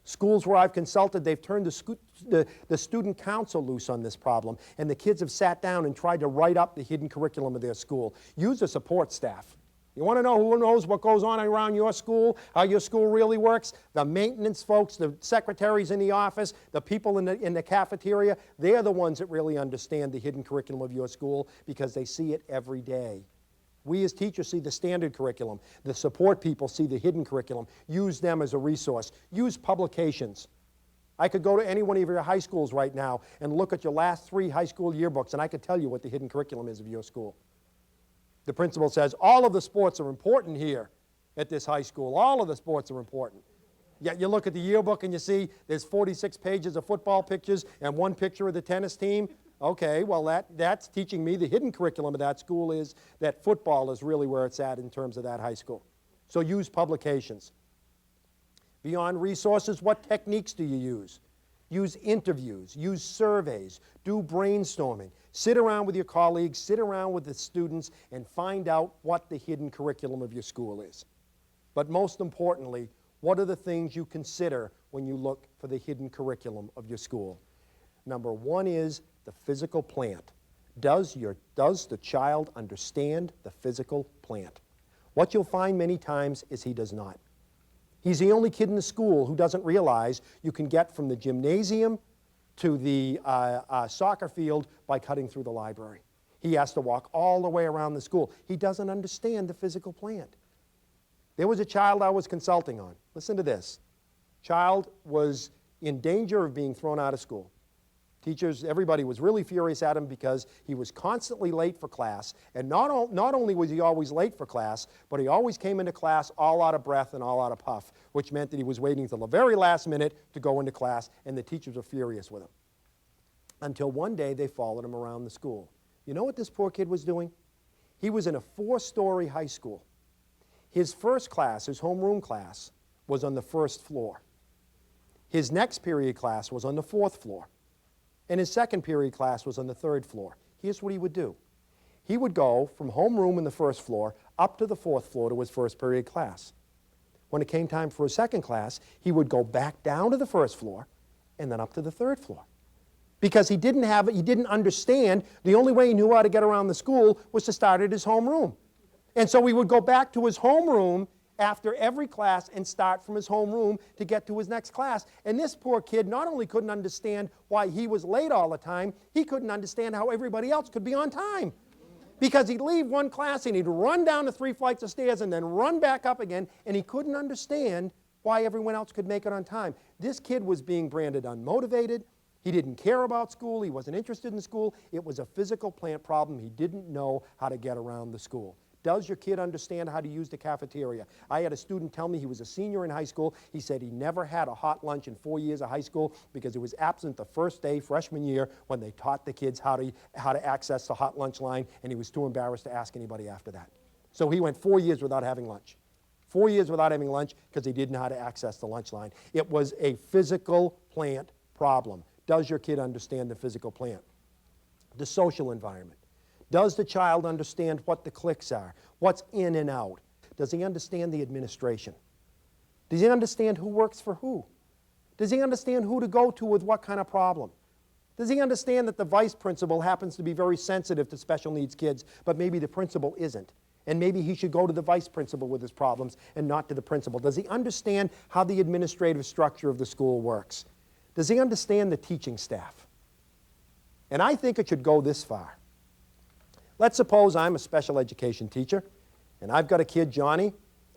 Schools where I've consulted, they've turned the student council loose on this problem, and the kids have sat down and tried to write up the hidden curriculum of their school. Use the support staff. You want to know who knows what goes on around your school, how your school really works? The maintenance folks, the secretaries in the office, the people in the cafeteria, they're the ones that really understand the hidden curriculum of your school because they see it every day. We as teachers see the standard curriculum. The support people see the hidden curriculum. Use them as a resource. Use publications. I could go to any one of your high schools right now and look at your last 3 high school yearbooks, and I could tell you what the hidden curriculum is of your school. The principal says, all of the sports are important here at this high school. All of the sports are important. Yet you look at the yearbook and you see there's 46 pages of football pictures and 1 picture of the tennis team. Okay, well that's teaching me the hidden curriculum of that school is that football is really where it's at in terms of that high school. So use publications. Beyond resources, what techniques do you use? Use interviews, use surveys, do brainstorming. Sit around with your colleagues, sit around with the students, and find out what the hidden curriculum of your school is. But most importantly, what are the things you consider when you look for the hidden curriculum of your school? Number 1 is the physical plant. Does the child understand the physical plant? What you'll find many times is he does not. He's the only kid in the school who doesn't realize you can get from the gymnasium to the soccer field by cutting through the library. He has to walk all the way around the school. He doesn't understand the physical plant. There was a child I was consulting on. Listen to this. Child was in danger of being thrown out of school. Teachers, everybody was really furious at him because he was constantly late for class. And not only was he always late for class, but he always came into class all out of breath and all out of puff, which meant that he was waiting till the very last minute to go into class, and the teachers were furious with him. Until one day they followed him around the school. You know what this poor kid was doing? He was in a 4-story high school. His first class, his homeroom class, was on the 1st floor. His next period class was on the 4th floor. And his second period class was on the 3rd floor. Here's what he would do. He would go from homeroom in the 1st floor up to the 4th floor to his first period class. When it came time for his second class, he would go back down to the 1st floor and then up to the 3rd floor. Because he didn't understand, the only way he knew how to get around the school was to start at his homeroom. And so he would go back to his homeroom after every class and start from his homeroom to get to his next class. And this poor kid not only couldn't understand why he was late all the time, he couldn't understand how everybody else could be on time. Because he'd leave one class and he'd run down the 3 flights of stairs and then run back up again, and he couldn't understand why everyone else could make it on time. This kid was being branded unmotivated. He didn't care about school. He wasn't interested in school. It was a physical plant problem. He didn't know how to get around the school. Does your kid understand how to use the cafeteria? I had a student tell me he was a senior in high school. He said he never had a hot lunch in 4 years of high school because it was absent the first day, freshman year, when they taught the kids how to access the hot lunch line, and he was too embarrassed to ask anybody after that. So he went 4 years without having lunch. 4 years without having lunch because he didn't know how to access the lunch line. It was a physical plant problem. Does your kid understand the physical plant? The social environment. Does the child understand what the cliques are, what's in and out? Does he understand the administration? Does he understand who works for who? Does he understand who to go to with what kind of problem? Does he understand that the vice principal happens to be very sensitive to special needs kids, but maybe the principal isn't? And maybe he should go to the vice principal with his problems and not to the principal. Does he understand how the administrative structure of the school works? Does he understand the teaching staff? And I think it should go this far. Let's suppose I'm a special education teacher, and I've got a kid, Johnny,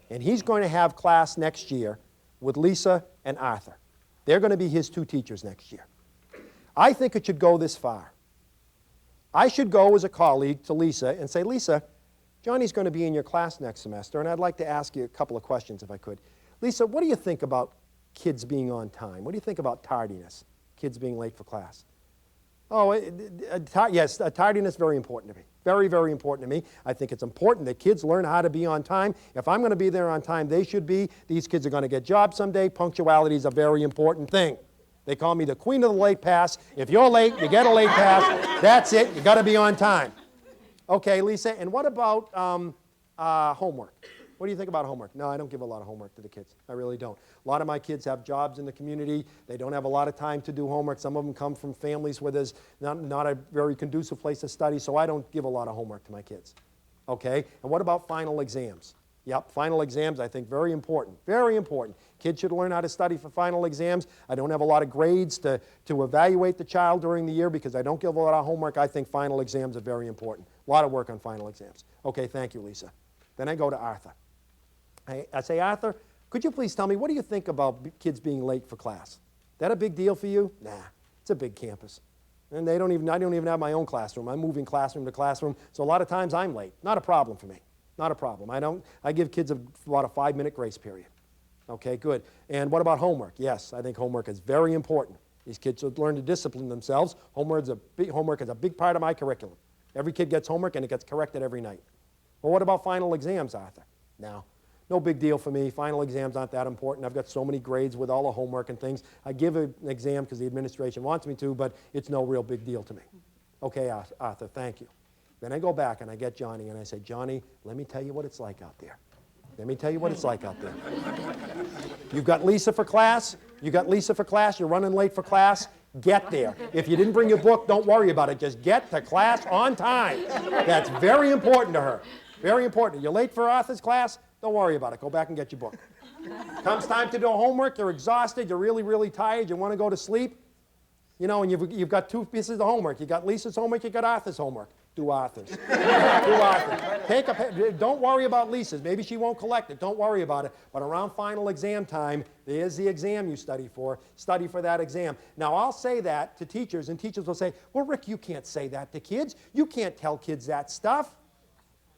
and he's going to have class next year with Lisa and Arthur. They're going to be his 2 teachers next year. I think it should go this far. I should go as a colleague to Lisa and say, Lisa, Johnny's going to be in your class next semester, and I'd like to ask you a couple of questions if I could. Lisa, what do you think about kids being on time? What do you think about tardiness, kids being late for class? Oh, yes, tardiness is very important to me. Very, very important to me. I think it's important that kids learn how to be on time. If I'm going to be there on time, they should be. These kids are going to get jobs someday. Punctuality is a very important thing. They call me the queen of the late pass. If you're late, you get a late pass. That's it. You got to be on time. Okay, Lisa, and what about homework? What do you think about homework? No, I don't give a lot of homework to the kids. I really don't. A lot of my kids have jobs in the community. They don't have a lot of time to do homework. Some of them come from families where there's not a very conducive place to study, so I don't give a lot of homework to my kids. Okay? And what about final exams? Yep, final exams, I think, very important. Very important. Kids should learn how to study for final exams. I don't have a lot of grades to evaluate the child during the year because I don't give a lot of homework. I think final exams are very important. A lot of work on final exams. Okay, thank you, Lisa. Then I go to Arthur. I say, Arthur, could you please tell me, what do you think about kids being late for class? That a big deal for you? Nah, it's a big campus. And I don't even have my own classroom. I'm moving classroom to classroom, so a lot of times I'm late. Not a problem for me. Not a problem. I give kids about a 5-minute grace period. Okay, good. And what about homework? Yes, I think homework is very important. These kids should learn to discipline themselves. Homework is a big part of my curriculum. Every kid gets homework and it gets corrected every night. Well, what about final exams, Arthur? No big deal for me. Final exams aren't that important. I've got so many grades with all the homework and things. I give an exam because the administration wants me to, but it's no real big deal to me. Okay, Arthur, thank you. Then I go back and I get Johnny and I say, Johnny, let me tell you what it's like out there. Let me tell you what it's like out there. You've got Lisa for class. You're running late for class. Get there. If you didn't bring your book, don't worry about it. Just get to class on time. That's very important to her. Very important. You're late for Arthur's class, don't worry about it. Go back and get your book. Comes time to do homework, you're exhausted, you're really, really tired, you want to go to sleep. You know, and you've got two pieces of homework. You got Lisa's homework, you got Arthur's homework. Do Arthur's. Do Arthur's. Don't worry about Lisa's. Maybe she won't collect it. Don't worry about it. But around final exam time, there's the exam you study for. Study for that exam. Now, I'll say that to teachers, and teachers will say, well, Rick, you can't say that to kids. You can't tell kids that stuff.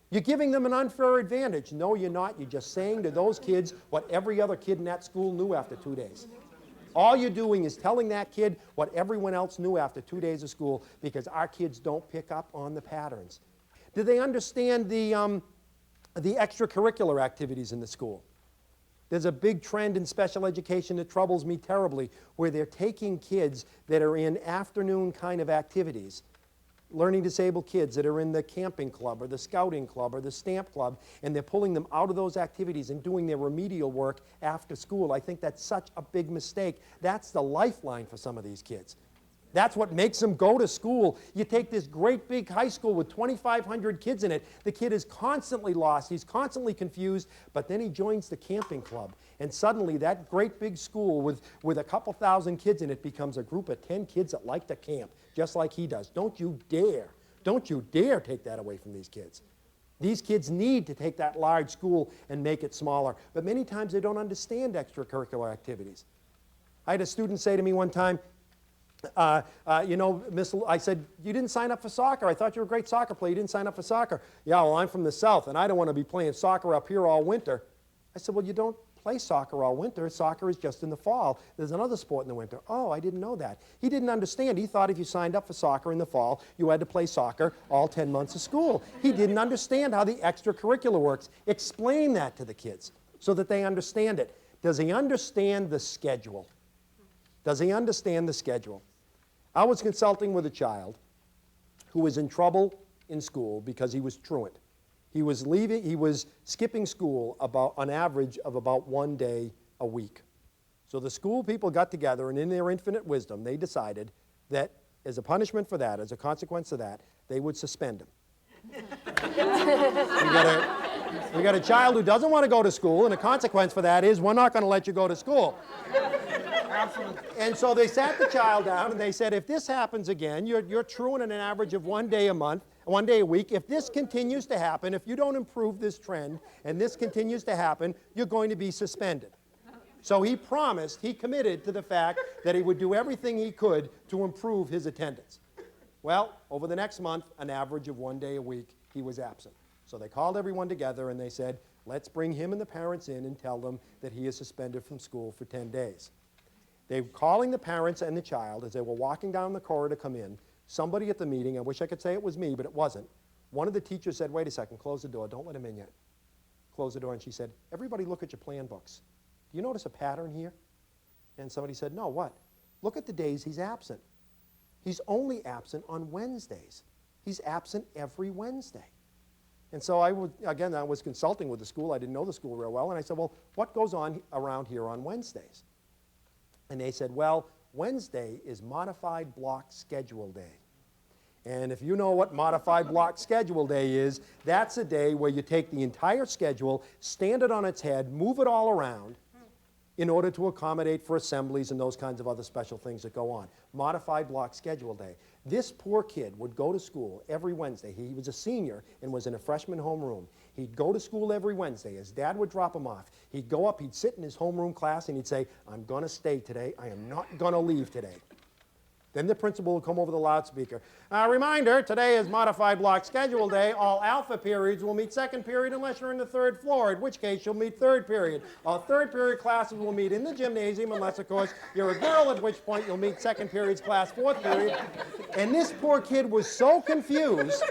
You're giving them an unfair advantage. No, you're not. You're just saying to those kids what every other kid in that school knew after 2 days. All you're doing is telling that kid what everyone else knew after 2 days of school, because our kids don't pick up on the patterns. Do they understand the extracurricular activities in the school? There's a big trend in special education that troubles me terribly, where they're taking kids that are in afternoon kind of activities, learning disabled kids that are in the camping club or the scouting club or the stamp club, and they're pulling them out of those activities and doing their remedial work after school. I think that's such a big mistake. That's the lifeline for some of these kids. That's what makes them go to school. You take this great big high school with 2,500 kids in it. The kid is constantly lost. He's constantly confused. But then he joins the camping club. And suddenly that great big school with a couple thousand kids in it becomes a group of 10 kids that like to camp, just like he does. Don't you dare take that away from these kids. These kids need to take that large school and make it smaller. But many times they don't understand extracurricular activities. I had a student say to me one time, you know, I said, you didn't sign up for soccer. I thought you were a great soccer player. You didn't sign up for soccer. Yeah, well, I'm from the South, and I don't want to be playing soccer up here all winter. I said, well, you don't play soccer all winter. Soccer is just in the fall. There's another sport in the winter. Oh, I didn't know that. He didn't understand. He thought if you signed up for soccer in the fall, you had to play soccer all 10 months of school. He didn't understand how the extracurricular works. Explain that to the kids so that they understand it. Does he understand the schedule? Does he understand the schedule? I was consulting with a child who was in trouble in school because he was truant. He was skipping school on average of about 1 day a week. So the school people got together, and in their infinite wisdom, they decided that as a punishment for that, as a consequence of that, they would suspend him. We got a child who doesn't want to go to school, and the consequence for that is we're not going to let you go to school. And so they sat the child down and they said, if this happens again, you're truant at an average of 1 day a month, 1 day a week. If this continues to happen, if you don't improve this trend and this continues to happen, you're going to be suspended. So he promised, he committed to the fact that he would do everything he could to improve his attendance. Well, over the next month, an average of 1 day a week, he was absent. So they called everyone together and they said, let's bring him and the parents in and tell them that he is suspended from school for 10 days. They were calling the parents and the child as they were walking down the corridor to come in. Somebody at the meeting, I wish I could say it was me, but it wasn't. One of the teachers said, wait a second, close the door, don't let him in yet. Close the door, and she said, everybody look at your plan books. Do you notice a pattern here? And somebody said, no, what? Look at the days he's absent. He's only absent on Wednesdays. He's absent every Wednesday. And so I was consulting with the school. I didn't know the school real well, and I said, well, what goes on around here on Wednesdays? And they said, well, Wednesday is modified block schedule day. And if you know what modified block schedule day is, that's a day where you take the entire schedule, stand it on its head, move it all around in order to accommodate for assemblies and those kinds of other special things that go on. Modified block schedule day. This poor kid would go to school every Wednesday. He was a senior and was in a freshman homeroom. He'd go to school every Wednesday. His dad would drop him off. He'd go up, he'd sit in his homeroom class, and he'd say, I'm going to stay today. I am not going to leave today. Then the principal would come over the loudspeaker. Reminder, today is modified block schedule day. All alpha periods will meet second period unless you're in the third floor, in which case you'll meet third period. All third period classes will meet in the gymnasium unless, of course, you're a girl, at which point you'll meet second period's class, fourth period. And this poor kid was so confused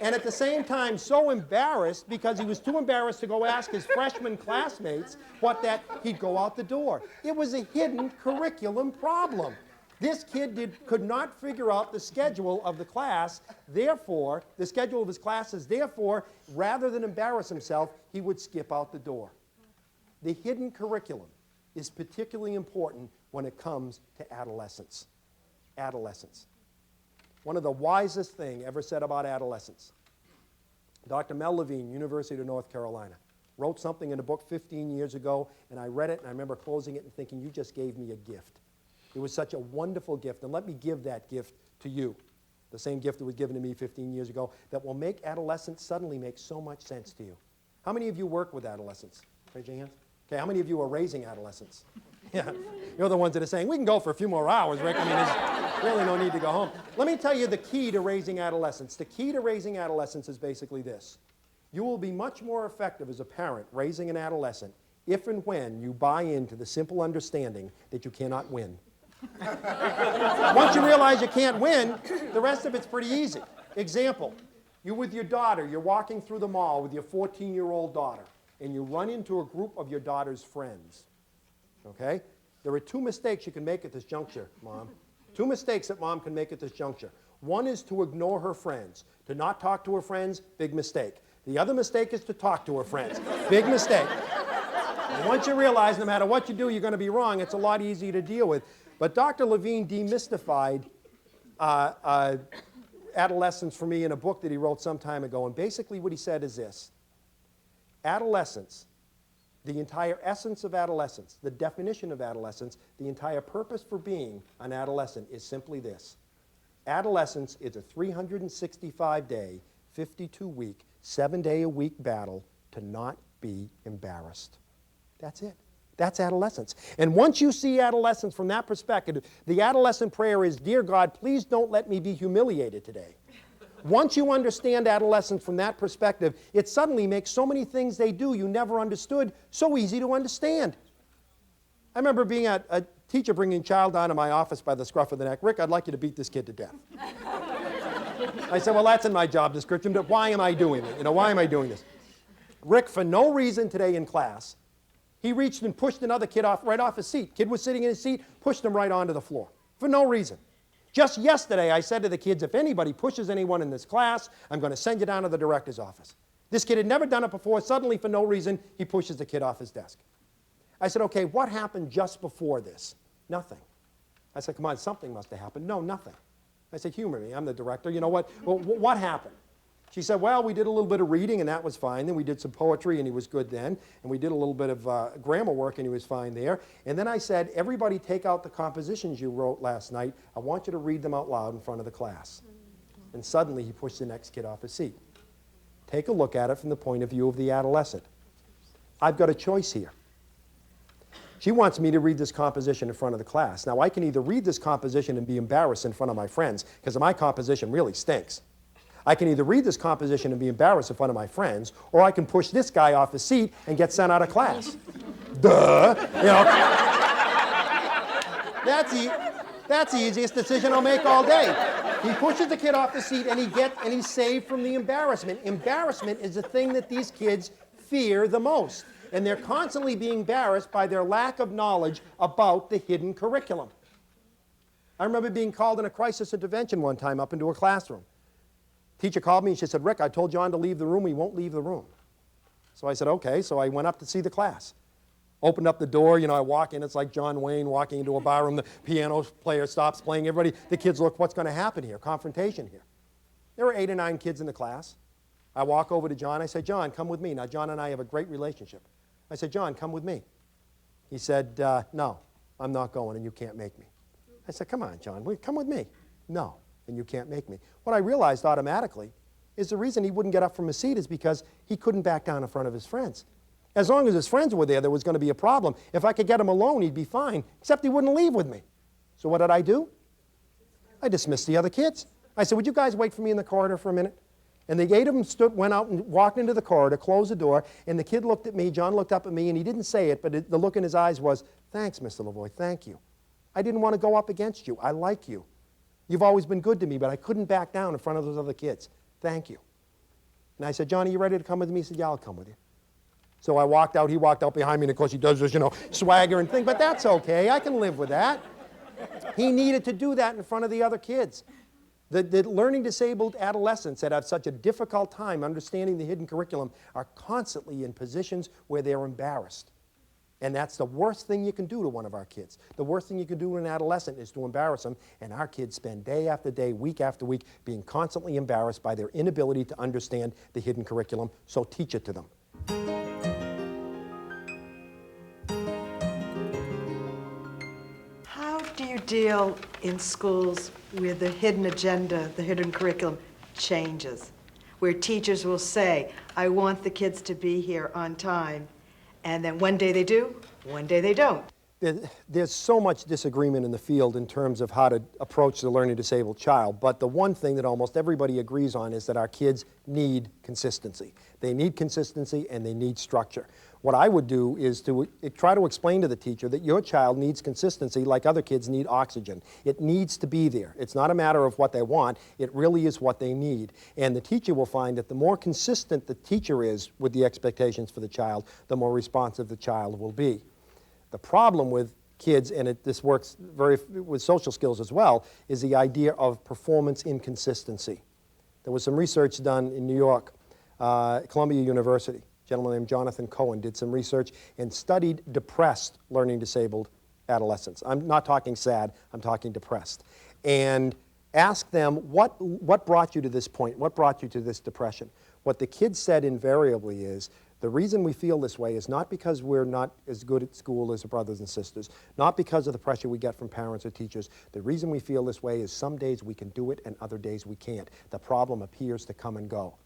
and at the same time so embarrassed because he was too embarrassed to go ask his freshman classmates he'd go out the door. It was a hidden curriculum problem. This kid could not figure out the schedule of the class, therefore, the schedule of his classes, therefore, rather than embarrass himself, he would skip out the door. The hidden curriculum is particularly important when it comes to adolescence. adolescence. One of the wisest things ever said about adolescence. Dr. Mel Levine, University of North Carolina, wrote something in a book 15 years ago, and I read it, and I remember closing it and thinking, you just gave me a gift. It was such a wonderful gift, and let me give that gift to you. The same gift that was given to me 15 years ago that will make adolescence suddenly make so much sense to you. How many of you work with adolescents? Raise your hands. Okay, how many of you are raising adolescents? Yeah, you're the ones that are saying, we can go for a few more hours, Rick. I mean, there's really no need to go home. Let me tell you the key to raising adolescents. The key to raising adolescents is basically this. You will be much more effective as a parent raising an adolescent if and when you buy into the simple understanding that you cannot win. Once you realize you can't win, the rest of it's pretty easy. Example, you with your daughter, you're walking through the mall with your 14-year-old daughter, and you run into a group of your daughter's friends. Okay? There are two mistakes you can make at this juncture, Mom. Two mistakes that Mom can make at this juncture. One is to ignore her friends. To not talk to her friends, big mistake. The other mistake is to talk to her friends. Big mistake. And once you realize no matter what you do, you're going to be wrong, it's a lot easier to deal with. But Dr. Levine demystified adolescence for me in a book that he wrote some time ago. And basically what he said is this. Adolescence, the entire essence of adolescence, the definition of adolescence, the entire purpose for being an adolescent is simply this. Adolescence is a 365-day, 52-week, 7-day-a-week battle to not be embarrassed. That's it. That's adolescence. And once you see adolescence from that perspective, the adolescent prayer is, Dear God, please don't let me be humiliated today. Once you understand adolescence from that perspective, it suddenly makes so many things they do you never understood so easy to understand. I remember being a teacher bringing a child down to my office by the scruff of the neck. Rick, I'd like you to beat this kid to death. I said, well, that's in my job description, but why am I doing it? Why am I doing this? Rick, for no reason today in class, he reached and pushed another kid right off his seat. Kid was sitting in his seat, pushed him right onto the floor. For no reason. Just yesterday, I said to the kids, if anybody pushes anyone in this class, I'm going to send you down to the director's office. This kid had never done it before. Suddenly, for no reason, he pushes the kid off his desk. I said, okay, what happened just before this? Nothing. I said, come on, something must have happened. No, nothing. I said, humor me. I'm the director. You know what? Well, what happened? She said, well, we did a little bit of reading, and that was fine. Then we did some poetry, and he was good then. And we did a little bit of grammar work, and he was fine there. And then I said, everybody take out the compositions you wrote last night. I want you to read them out loud in front of the class. And suddenly, he pushed the next kid off his seat. Take a look at it from the point of view of the adolescent. I've got a choice here. She wants me to read this composition in front of the class. Now, I can either read this composition and be embarrassed in front of my friends, because my composition really stinks. I can either read this composition and be embarrassed in front of my friends, or I can push this guy off his seat and get sent out of class. Duh. That's the easiest decision I'll make all day. He pushes the kid off the seat and he's saved from the embarrassment. Embarrassment is the thing that these kids fear the most. And they're constantly being embarrassed by their lack of knowledge about the hidden curriculum. I remember being called in a crisis intervention one time up into a classroom. Teacher called me and she said, Rick, I told John to leave the room. He won't leave the room. So I said, okay. So I went up to see the class. Opened up the door. I walk in. It's like John Wayne walking into a bar room. The piano player stops playing. Everybody, the kids look, what's going to happen here? Confrontation here. There were 8 or 9 kids in the class. I walk over to John. I say, John, come with me. Now, John and I have a great relationship. I said, John, come with me. He said, no, I'm not going, and you can't make me. I said, come on, John, come with me. No, and you can't make me. What I realized automatically is the reason he wouldn't get up from his seat is because he couldn't back down in front of his friends. As long as his friends were there was going to be a problem. If I could get him alone, he'd be fine, except he wouldn't leave with me. So what did I do? I dismissed the other kids. I said, would you guys wait for me in the corridor for a minute? And the 8 of them went out and walked into the corridor, closed the door, and the kid looked at me, John looked up at me, and he didn't say it, but the look in his eyes was, thanks, Mr. Lavoie, thank you. I didn't want to go up against you. I like you. You've always been good to me, but I couldn't back down in front of those other kids. Thank you. And I said, John, are you ready to come with me? He said, yeah, I'll come with you. So I walked out. He walked out behind me, and of course he does this, swagger and thing, but that's okay. I can live with that. He needed to do that in front of the other kids. The learning disabled adolescents that have such a difficult time understanding the hidden curriculum are constantly in positions where they're embarrassed. And that's the worst thing you can do to one of our kids. The worst thing you can do to an adolescent is to embarrass them, and our kids spend day after day, week after week, being constantly embarrassed by their inability to understand the hidden curriculum, so teach it to them. How do you deal in schools with the hidden agenda, the hidden curriculum changes, where teachers will say, I want the kids to be here on time, and then one day they do, one day they don't? There's so much disagreement in the field in terms of how to approach the learning disabled child, but the one thing that almost everybody agrees on is that our kids need consistency. They need consistency and they need structure. What I would do is to try to explain to the teacher that your child needs consistency like other kids need oxygen. It needs to be there. It's not a matter of what they want, it really is what they need. And the teacher will find that the more consistent the teacher is with the expectations for the child, the more responsive the child will be. The problem with kids, and this works with social skills as well, is the idea of performance inconsistency. There was some research done in New York, Columbia University. A gentleman named Jonathan Cohen did some research and studied depressed learning disabled adolescents. I'm not talking sad, I'm talking depressed. And asked them, what brought you to this point? What brought you to this depression? What the kids said invariably is, the reason we feel this way is not because we're not as good at school as our brothers and sisters, not because of the pressure we get from parents or teachers. The reason we feel this way is some days we can do it and other days we can't. The problem appears to come and go.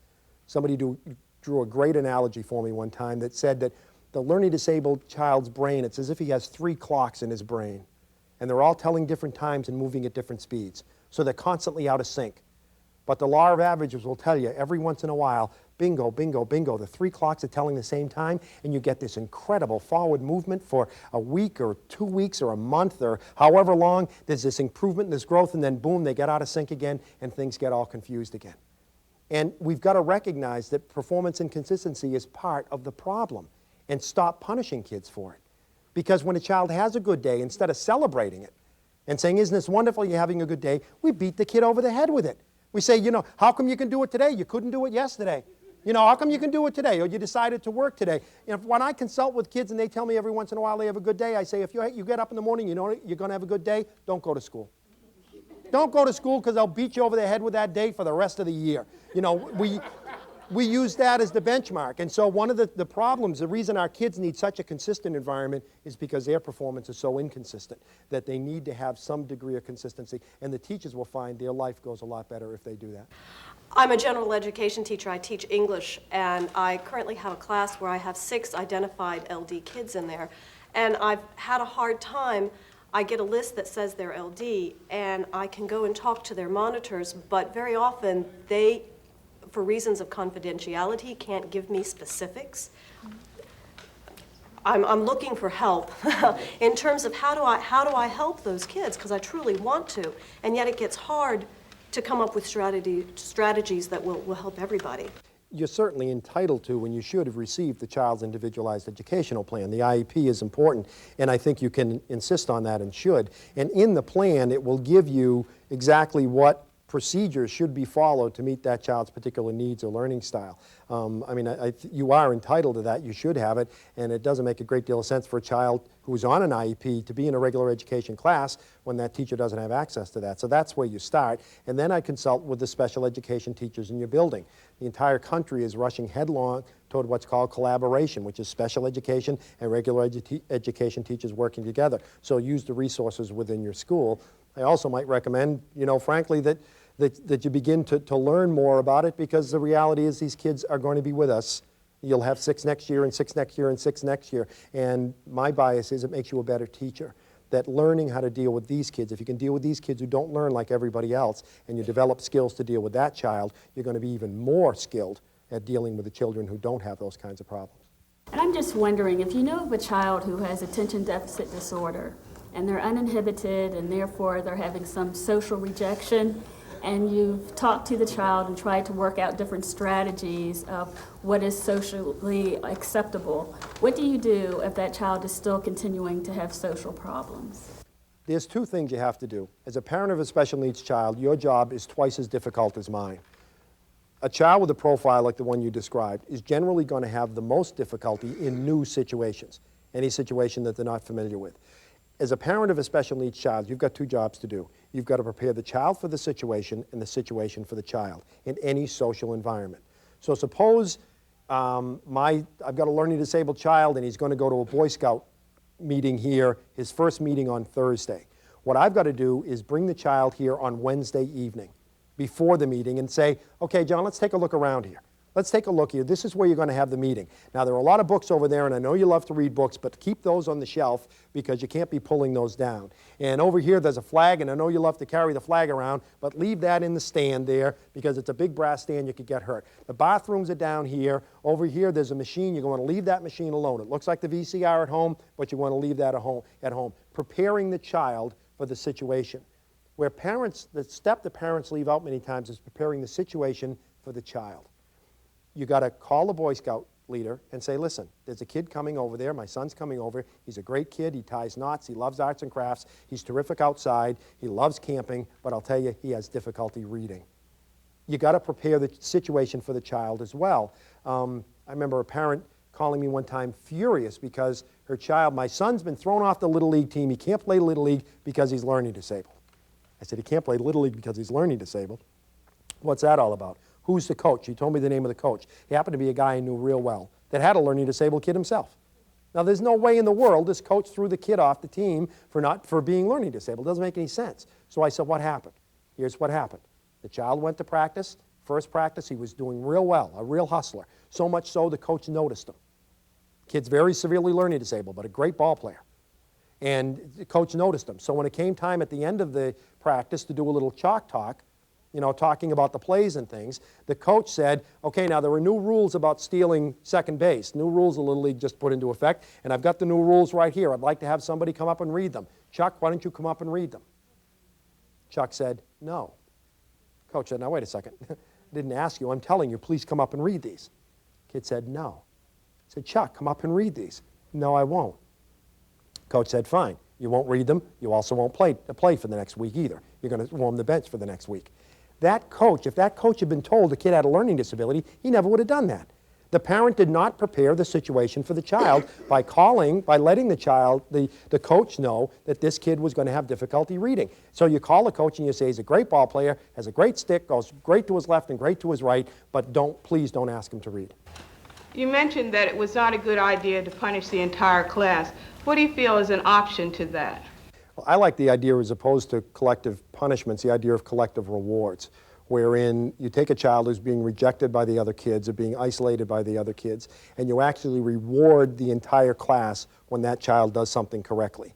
Somebody drew a great analogy for me one time that said that the learning disabled child's brain, it's as if he has 3 clocks in his brain, and they're all telling different times and moving at different speeds. So they're constantly out of sync. But the law of averages will tell you every once in a while, bingo, bingo, bingo, the 3 clocks are telling the same time, and you get this incredible forward movement for a week or 2 weeks or a month or however long. There's this improvement, this growth, and then boom, they get out of sync again, and things get all confused again. And we've got to recognize that performance inconsistency is part of the problem and stop punishing kids for it. Because when a child has a good day, instead of celebrating it and saying, isn't this wonderful, you're having a good day, we beat the kid over the head with it. We say, you know, how come you can do it today? You couldn't do it yesterday. You know, how come you can do it today? Or you decided to work today? And when I consult with kids and they tell me every once in a while they have a good day, I say, if you get up in the morning, you know you're going to have a good day, don't go to school. Don't go to school because they'll beat you over the head with that day for the rest of the year. You know, we use that as the benchmark. And so one of the problems, the reason our kids need such a consistent environment is because their performance is so inconsistent that they need to have some degree of consistency. And the teachers will find their life goes a lot better if they do that. I'm a general education teacher. I teach English, and I currently have a class where I have 6 identified LD kids in there. And I've had a hard time. I get a list that says they're LD, and I can go and talk to their monitors, but very often they, for reasons of confidentiality, can't give me specifics. I'm looking for help in terms of how do I help those kids, because I truly want to, and yet it gets hard to come up with strategies that will help everybody. You're certainly entitled to, and you should have received, the child's individualized educational plan. The IEP is important, and I think you can insist on that and should. And in the plan, it will give you exactly what procedures should be followed to meet that child's particular needs or learning style. I mean, you are entitled to that, you should have it, and it doesn't make a great deal of sense for a child who's on an IEP to be in a regular education class when that teacher doesn't have access to that. So that's where you start, and then I consult with the special education teachers in your building. The entire country is rushing headlong toward what's called collaboration, which is special education and regular education teachers working together. So use the resources within your school. I also might recommend, you know, frankly, that you begin to learn more about it, because the reality is these kids are going to be with us. You'll have 6 next year and 6 next year and 6 next year. And my bias is it makes you a better teacher. That learning how to deal with these kids, if you can deal with these kids who don't learn like everybody else, and you develop skills to deal with that child, you're going to be even more skilled at dealing with the children who don't have those kinds of problems. And I'm just wondering, if you know of a child who has attention deficit disorder, and they're uninhibited, and therefore they're having some social rejection, and you've talked to the child and tried to work out different strategies of what is socially acceptable, what do you do if that child is still continuing to have social problems? There's 2 things you have to do. As a parent of a special needs child, your job is twice as difficult as mine. A child with a profile like the one you described is generally going to have the most difficulty in new situations. any situation that they're not familiar with. As a parent of a special needs child, you've got two jobs to do. You've got to prepare the child for the situation and the situation for the child in any social environment. So suppose I've got a learning disabled child and he's going to go to a Boy Scout meeting here, his first meeting on Thursday. What I've got to do is bring the child here on Wednesday evening before the meeting and say, okay, John, let's take a look around here. Let's take a look here. This is where you're going to have the meeting. Now, there are a lot of books over there, and I know you love to read books, but keep those on the shelf because you can't be pulling those down. And over here, there's a flag, and I know you love to carry the flag around, but leave that in the stand there because it's a big brass stand. You could get hurt. The bathrooms are down here. Over here, there's a machine. You're going to leave that machine alone. It looks like the VCR at home, but you want to leave that at home. Preparing the child for the situation. Where parents, the step the parents leave out many times is preparing the situation for the child. You got to call the Boy Scout leader and say, listen, there's a kid coming over there. My son's coming over. He's a great kid. He ties knots. He loves arts and crafts. He's terrific outside. He loves camping, but I'll tell you, he has difficulty reading. You got to prepare the situation for the child as well. I remember a parent calling me one time furious because her child, my son's been thrown off the Little League team. He can't play Little League because he's learning disabled. I said, he can't play Little League because he's learning disabled. What's that all about? Who's the coach? He told me the name of the coach. He happened to be a guy I knew real well that had a learning disabled kid himself. Now, there's no way in the world this coach threw the kid off the team for being learning disabled. It doesn't make any sense. So I said, what happened? Here's what happened. The child went to practice. First practice, he was doing real well, a real hustler. So much so the coach noticed him. Kid's very severely learning disabled, but a great ball player. And the coach noticed him. So when it came time at the end of the practice to do a little chalk talk, you know, talking about the plays and things, the coach said, okay, now there are new rules about stealing second base. New rules the Little League just put into effect, and I've got the new rules right here. I'd like to have somebody come up and read them. Chuck, why don't you come up and read them? Chuck said, no. Coach said, now wait a second. I didn't ask you. I'm telling you, please come up and read these. Kid said, no. I said, Chuck, come up and read these. No, I won't. Coach said, fine. You won't read them. You also won't play for the next week either. You're going to warm the bench for the next week. That coach, if that coach had been told the kid had a learning disability, he never would have done that. The parent did not prepare the situation for the child by letting the child, the coach know that this kid was going to have difficulty reading. So you call the coach and you say he's a great ball player, has a great stick, goes great to his left and great to his right, but please don't ask him to read. You mentioned that it was not a good idea to punish the entire class. What do you feel is an option to that? Well, I like the idea, as opposed to collective punishments, the idea of collective rewards, wherein you take a child who's being rejected by the other kids or being isolated by the other kids, and you actually reward the entire class when that child does something correctly.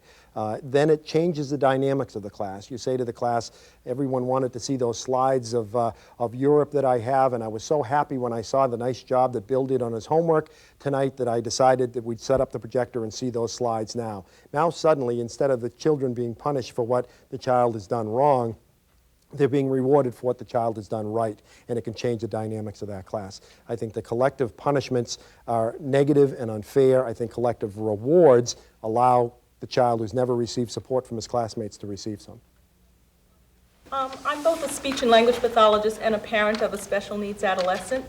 Then it changes the dynamics of the class. You say to the class, everyone wanted to see those slides of Europe that I have, and I was so happy when I saw the nice job that Bill did on his homework tonight that I decided that we'd set up the projector and see those slides now. Now suddenly, instead of the children being punished for what the child has done wrong, they're being rewarded for what the child has done right, and it can change the dynamics of that class. I think the collective punishments are negative and unfair. I think collective rewards allow the child who's never received support from his classmates to receive some. I'm both a speech and language pathologist and a parent of a special needs adolescent.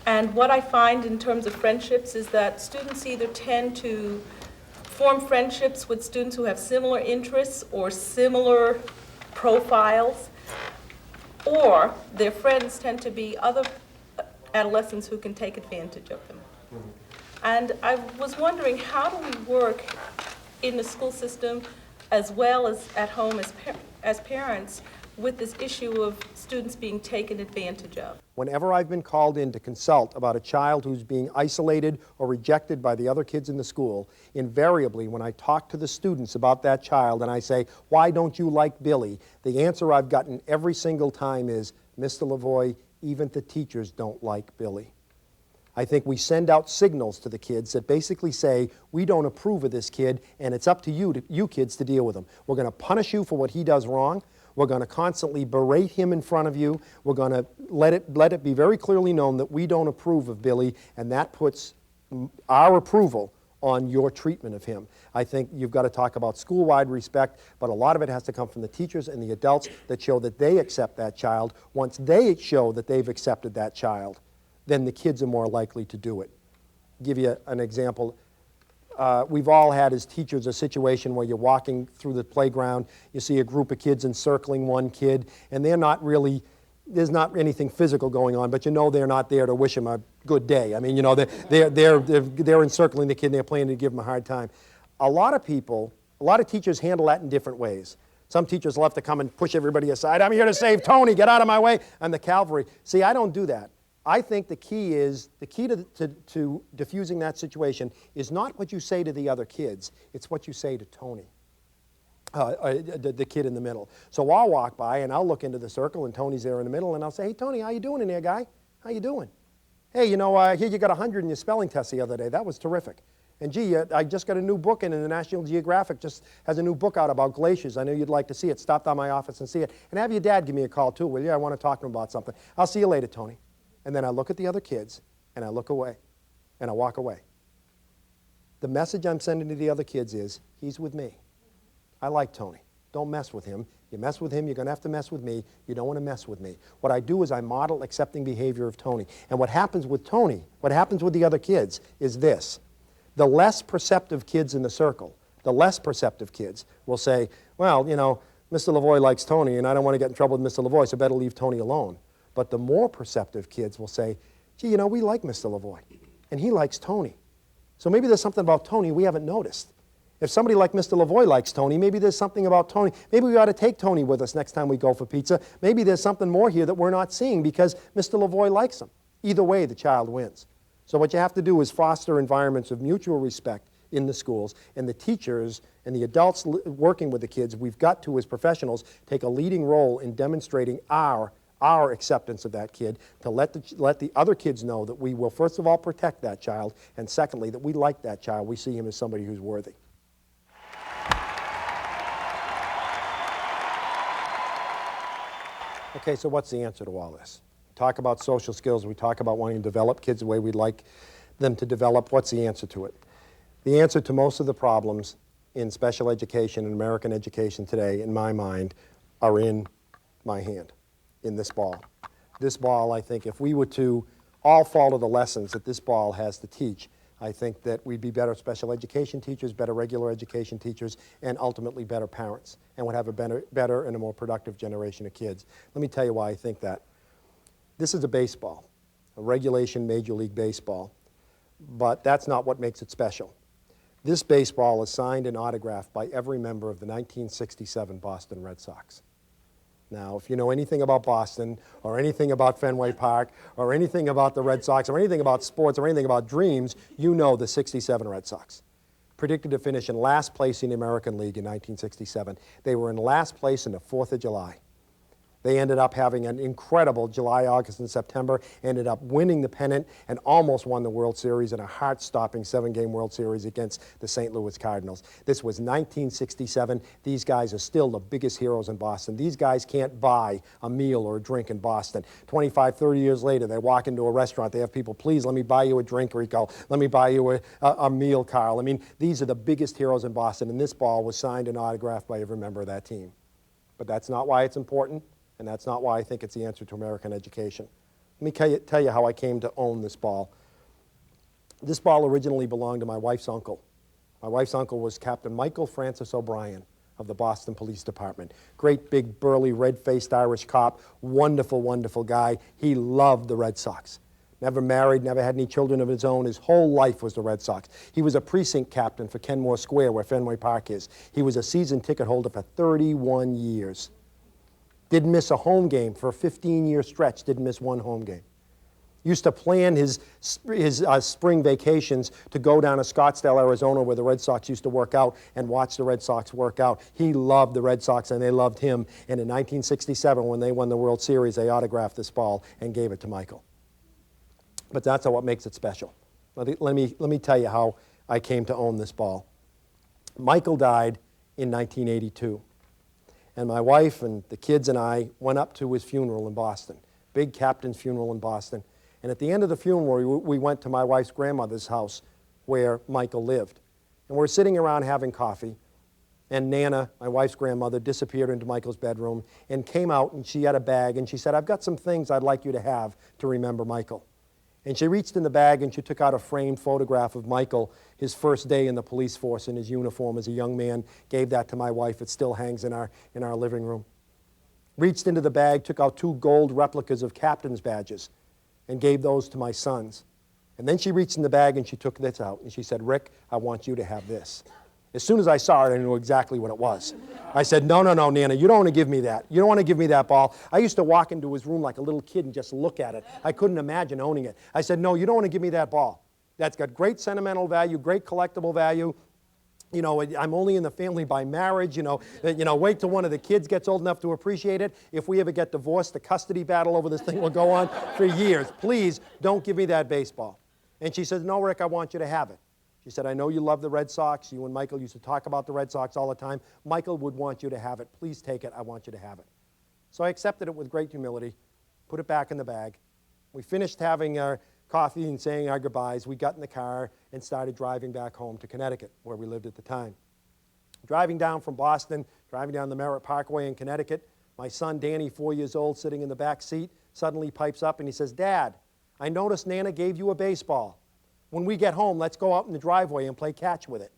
And what I find in terms of friendships is that students either tend to form friendships with students who have similar interests or similar profiles, or their friends tend to be other adolescents who can take advantage of them. And I was wondering, how do we work in the school system as well as at home as parents with this issue of students being taken advantage of? Whenever I've been called in to consult about a child who's being isolated or rejected by the other kids in the school, invariably when I talk to the students about that child and I say, why don't you like Billy? The answer I've gotten every single time is, Mr. Lavoie, even the teachers don't like Billy. I think we send out signals to the kids that basically say, we don't approve of this kid, and it's up to you kids to deal with him. We're going to punish you for what he does wrong. We're going to constantly berate him in front of you. We're going to let it be very clearly known that we don't approve of Billy, and that puts our approval on your treatment of him. I think you've got to talk about school-wide respect, but a lot of it has to come from the teachers and the adults that show that they accept that child. Once they show that they've accepted that child, then the kids are more likely to do it. I'll give you an example. we've all had as teachers a situation where you're walking through the playground, you see a group of kids encircling one kid, and they're not really, there's not anything physical going on, but you know they're not there to wish him a good day. I mean, you know, they're encircling the kid and they're planning to give him a hard time. A lot of people, a lot of teachers handle that in different ways. Some teachers love to come and push everybody aside. I'm here to save Tony, get out of my way. I'm the cavalry. See, I don't do that. I think the key to diffusing that situation is not what you say to the other kids, it's what you say to Tony, the kid in the middle. So I'll walk by and I'll look into the circle and Tony's there in the middle and I'll say, hey Tony, how you doing in there, guy? How you doing? Hey, you know, here you got 100 in your spelling test the other day. That was terrific. And gee, I just got a new book in, and the National Geographic just has a new book out about glaciers. I know you'd like to see it. Stop by my office and see it. And have your dad give me a call too, will you? I want to talk to him about something. I'll see you later, Tony. And then I look at the other kids, and I look away, and I walk away. The message I'm sending to the other kids is, he's with me. I like Tony. Don't mess with him. You mess with him, you're going to have to mess with me. You don't want to mess with me. What I do is I model accepting behavior of Tony. And what happens with Tony, what happens with the other kids, is this. The less perceptive kids in the circle, the less perceptive kids will say, well, you know, Mr. Lavoie likes Tony, and I don't want to get in trouble with Mr. Lavoie, so better leave Tony alone. But the more perceptive kids will say, gee, you know, we like Mr. Lavoie, and he likes Tony. So maybe there's something about Tony we haven't noticed. If somebody like Mr. Lavoie likes Tony, maybe there's something about Tony. Maybe we ought to take Tony with us next time we go for pizza. Maybe there's something more here that we're not seeing because Mr. Lavoie likes him. Either way, the child wins. So what you have to do is foster environments of mutual respect in the schools, and the teachers and the adults working with the kids, we've got to, as professionals, take a leading role in demonstrating our acceptance of that kid, to let the other kids know that we will, first of all, protect that child, and secondly, that we like that child. We see him as somebody who's worthy. Okay, so what's the answer to all this? Talk about social skills. We talk about wanting to develop kids the way we'd like them to develop. What's the answer to it? The answer to most of the problems in special education and American education today, in my mind, are in my hand, in this ball. This ball, I think, if we were to all follow the lessons that this ball has to teach, I think that we'd be better special education teachers, better regular education teachers, and ultimately better parents, and would have a better and a more productive generation of kids. Let me tell you why I think that. This is a baseball, a regulation Major League Baseball, but that's not what makes it special. This baseball is signed and autographed by every member of the 1967 Boston Red Sox. Now, if you know anything about Boston, or anything about Fenway Park, or anything about the Red Sox, or anything about sports, or anything about dreams, you know the 67 Red Sox. Predicted to finish in last place in the American League in 1967. They were in last place in the 4th of July. They ended up having an incredible July, August, and September, ended up winning the pennant and almost won the World Series in a heart-stopping 7-game World Series against the St. Louis Cardinals. This was 1967. These guys are still the biggest heroes in Boston. These guys can't buy a meal or a drink in Boston. 25, 30 years later, they walk into a restaurant. They have people, please let me buy you a drink, Rico. Let me buy you a meal, Carl. I mean, these are the biggest heroes in Boston, and this ball was signed and autographed by every member of that team. But that's not why it's important. And that's not why I think it's the answer to American education. Let me tell you how I came to own this ball. This ball originally belonged to my wife's uncle. My wife's uncle was Captain Michael Francis O'Brien of the Boston Police Department. Great, big, burly, red-faced Irish cop, wonderful, wonderful guy. He loved the Red Sox. Never married, never had any children of his own. His whole life was the Red Sox. He was a precinct captain for Kenmore Square, where Fenway Park is. He was a season ticket holder for 31 years. Didn't miss a home game for a 15-year stretch, didn't miss one home game. Used to plan his spring vacations to go down to Scottsdale, Arizona, where the Red Sox used to work out, and watch the Red Sox work out. He loved the Red Sox, and they loved him. And in 1967, when they won the World Series, they autographed this ball and gave it to Michael. But that's not what makes it special. Let me tell you how I came to own this ball. Michael died in 1982. And my wife and the kids and I went up to his funeral in Boston, big captain's funeral in Boston. And at the end of the funeral, we went to my wife's grandmother's house where Michael lived. And we're sitting around having coffee, and Nana, my wife's grandmother, disappeared into Michael's bedroom and came out, and she had a bag, and she said, I've got some things I'd like you to have to remember Michael. And she reached in the bag and she took out a framed photograph of Michael, his first day in the police force in his uniform as a young man, gave that to my wife. It still hangs in our living room. Reached into the bag, took out 2 gold replicas of captain's badges and gave those to my sons. And then she reached in the bag and she took this out and she said, "Rick, I want you to have this." As soon as I saw it, I knew exactly what it was. I said, "No, no, no, Nana, you don't want to give me that. You don't want to give me that ball." I used to walk into his room like a little kid and just look at it. I couldn't imagine owning it. I said, "No, you don't want to give me that ball. That's got great sentimental value, great collectible value. You know, I'm only in the family by marriage. Wait till one of the kids gets old enough to appreciate it. If we ever get divorced, the custody battle over this thing will go on for years. Please don't give me that baseball." And she says, "No, Rick, I want you to have it." She said, "I know you love the Red Sox. You and Michael used to talk about the Red Sox all the time. Michael would want you to have it. Please take it. I want you to have it." So I accepted it with great humility, put it back in the bag. We finished having our coffee and saying our goodbyes. We got in the car and started driving back home to Connecticut, where we lived at the time. Driving down from Boston, driving down the Merritt Parkway in Connecticut, my son Danny, 4 years old, sitting in the back seat, suddenly pipes up and he says, "Dad, I noticed Nana gave you a baseball. When we get home, let's go out in the driveway and play catch with it."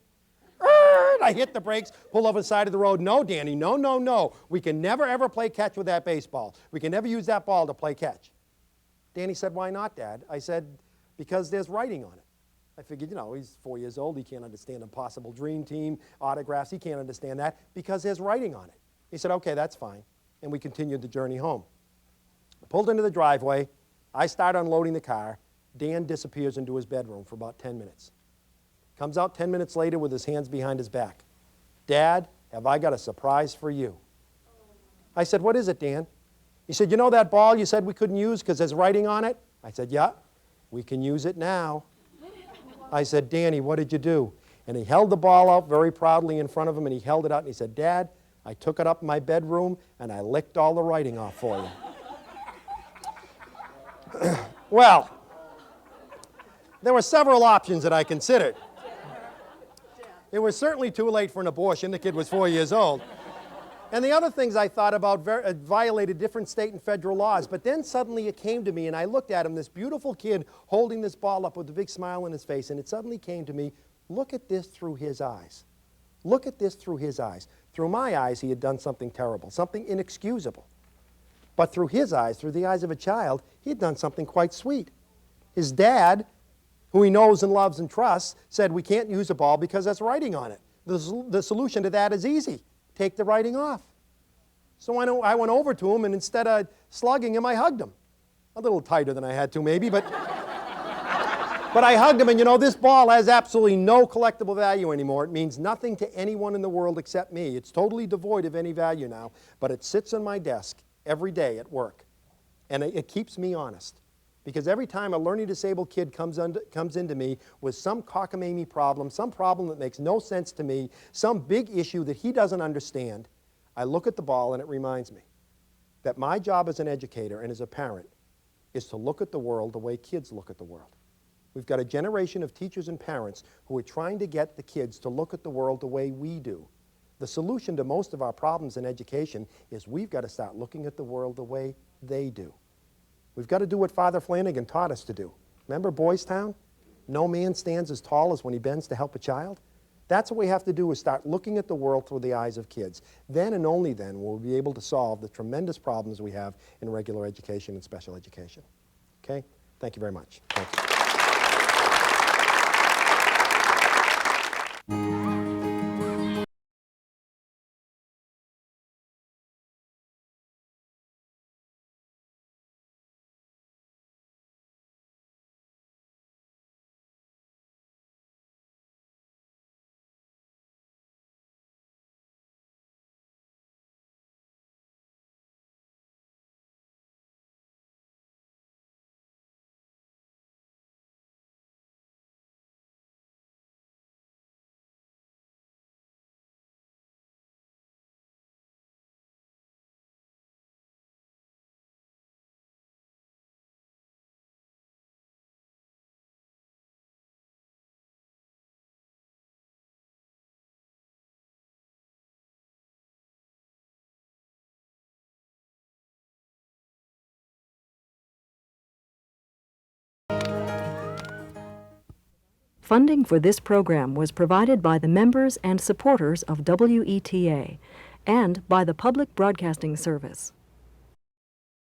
I hit the brakes, pull over the side of the road. "No, Danny, no, no, no. We can never, ever play catch with that baseball. We can never use that ball to play catch." Danny said, "Why not, Dad?" I said, "Because there's writing on it." I figured, he's 4 years old. He can't understand Impossible Dream Team, autographs. He can't understand that because there's writing on it. He said, "Okay, that's fine." And we continued the journey home. Pulled into the driveway. I start unloading the car. Dan disappears into his bedroom for about 10 minutes. Comes out 10 minutes later with his hands behind his back. "Dad, have I got a surprise for you?" I said, "What is it, Dan?" He said, "You know that ball you said we couldn't use because there's writing on it?" I said, "Yeah, we can use it now." I said, "Danny, what did you do?" And he held the ball out very proudly in front of him, and he held it out, and he said, "Dad, I took it up in my bedroom, and I licked all the writing off for you." Well, there were several options that I considered. It was certainly too late for an abortion. The kid was 4 years old. And the other things I thought about violated different state and federal laws. But then suddenly it came to me, and I looked at him, this beautiful kid holding this ball up with a big smile on his face, and it suddenly came to me, look at this through his eyes. Look at this through his eyes. Through my eyes, he had done something terrible, something inexcusable. But through his eyes, through the eyes of a child, he had done something quite sweet. His dad, who he knows and loves and trusts, said, "We can't use a ball because there's writing on it." The solution to that is easy. Take the writing off. So I went over to him, and instead of slugging him, I hugged him. A little tighter than I had to, maybe, but I hugged him, and this ball has absolutely no collectible value anymore. It means nothing to anyone in the world except me. It's totally devoid of any value now, but it sits on my desk every day at work, and it keeps me honest. Because every time a learning disabled kid comes into me with some cockamamie problem, some problem that makes no sense to me, some big issue that he doesn't understand, I look at the ball and it reminds me that my job as an educator and as a parent is to look at the world the way kids look at the world. We've got a generation of teachers and parents who are trying to get the kids to look at the world the way we do. The solution to most of our problems in education is we've got to start looking at the world the way they do. We've got to do what Father Flanagan taught us to do. Remember Boys Town? No man stands as tall as when he bends to help a child. That's what we have to do, is start looking at the world through the eyes of kids. Then and only then will we be able to solve the tremendous problems we have in regular education and special education. Okay? Thank you very much. Thank you. Funding for this program was provided by the members and supporters of WETA and by the Public Broadcasting Service.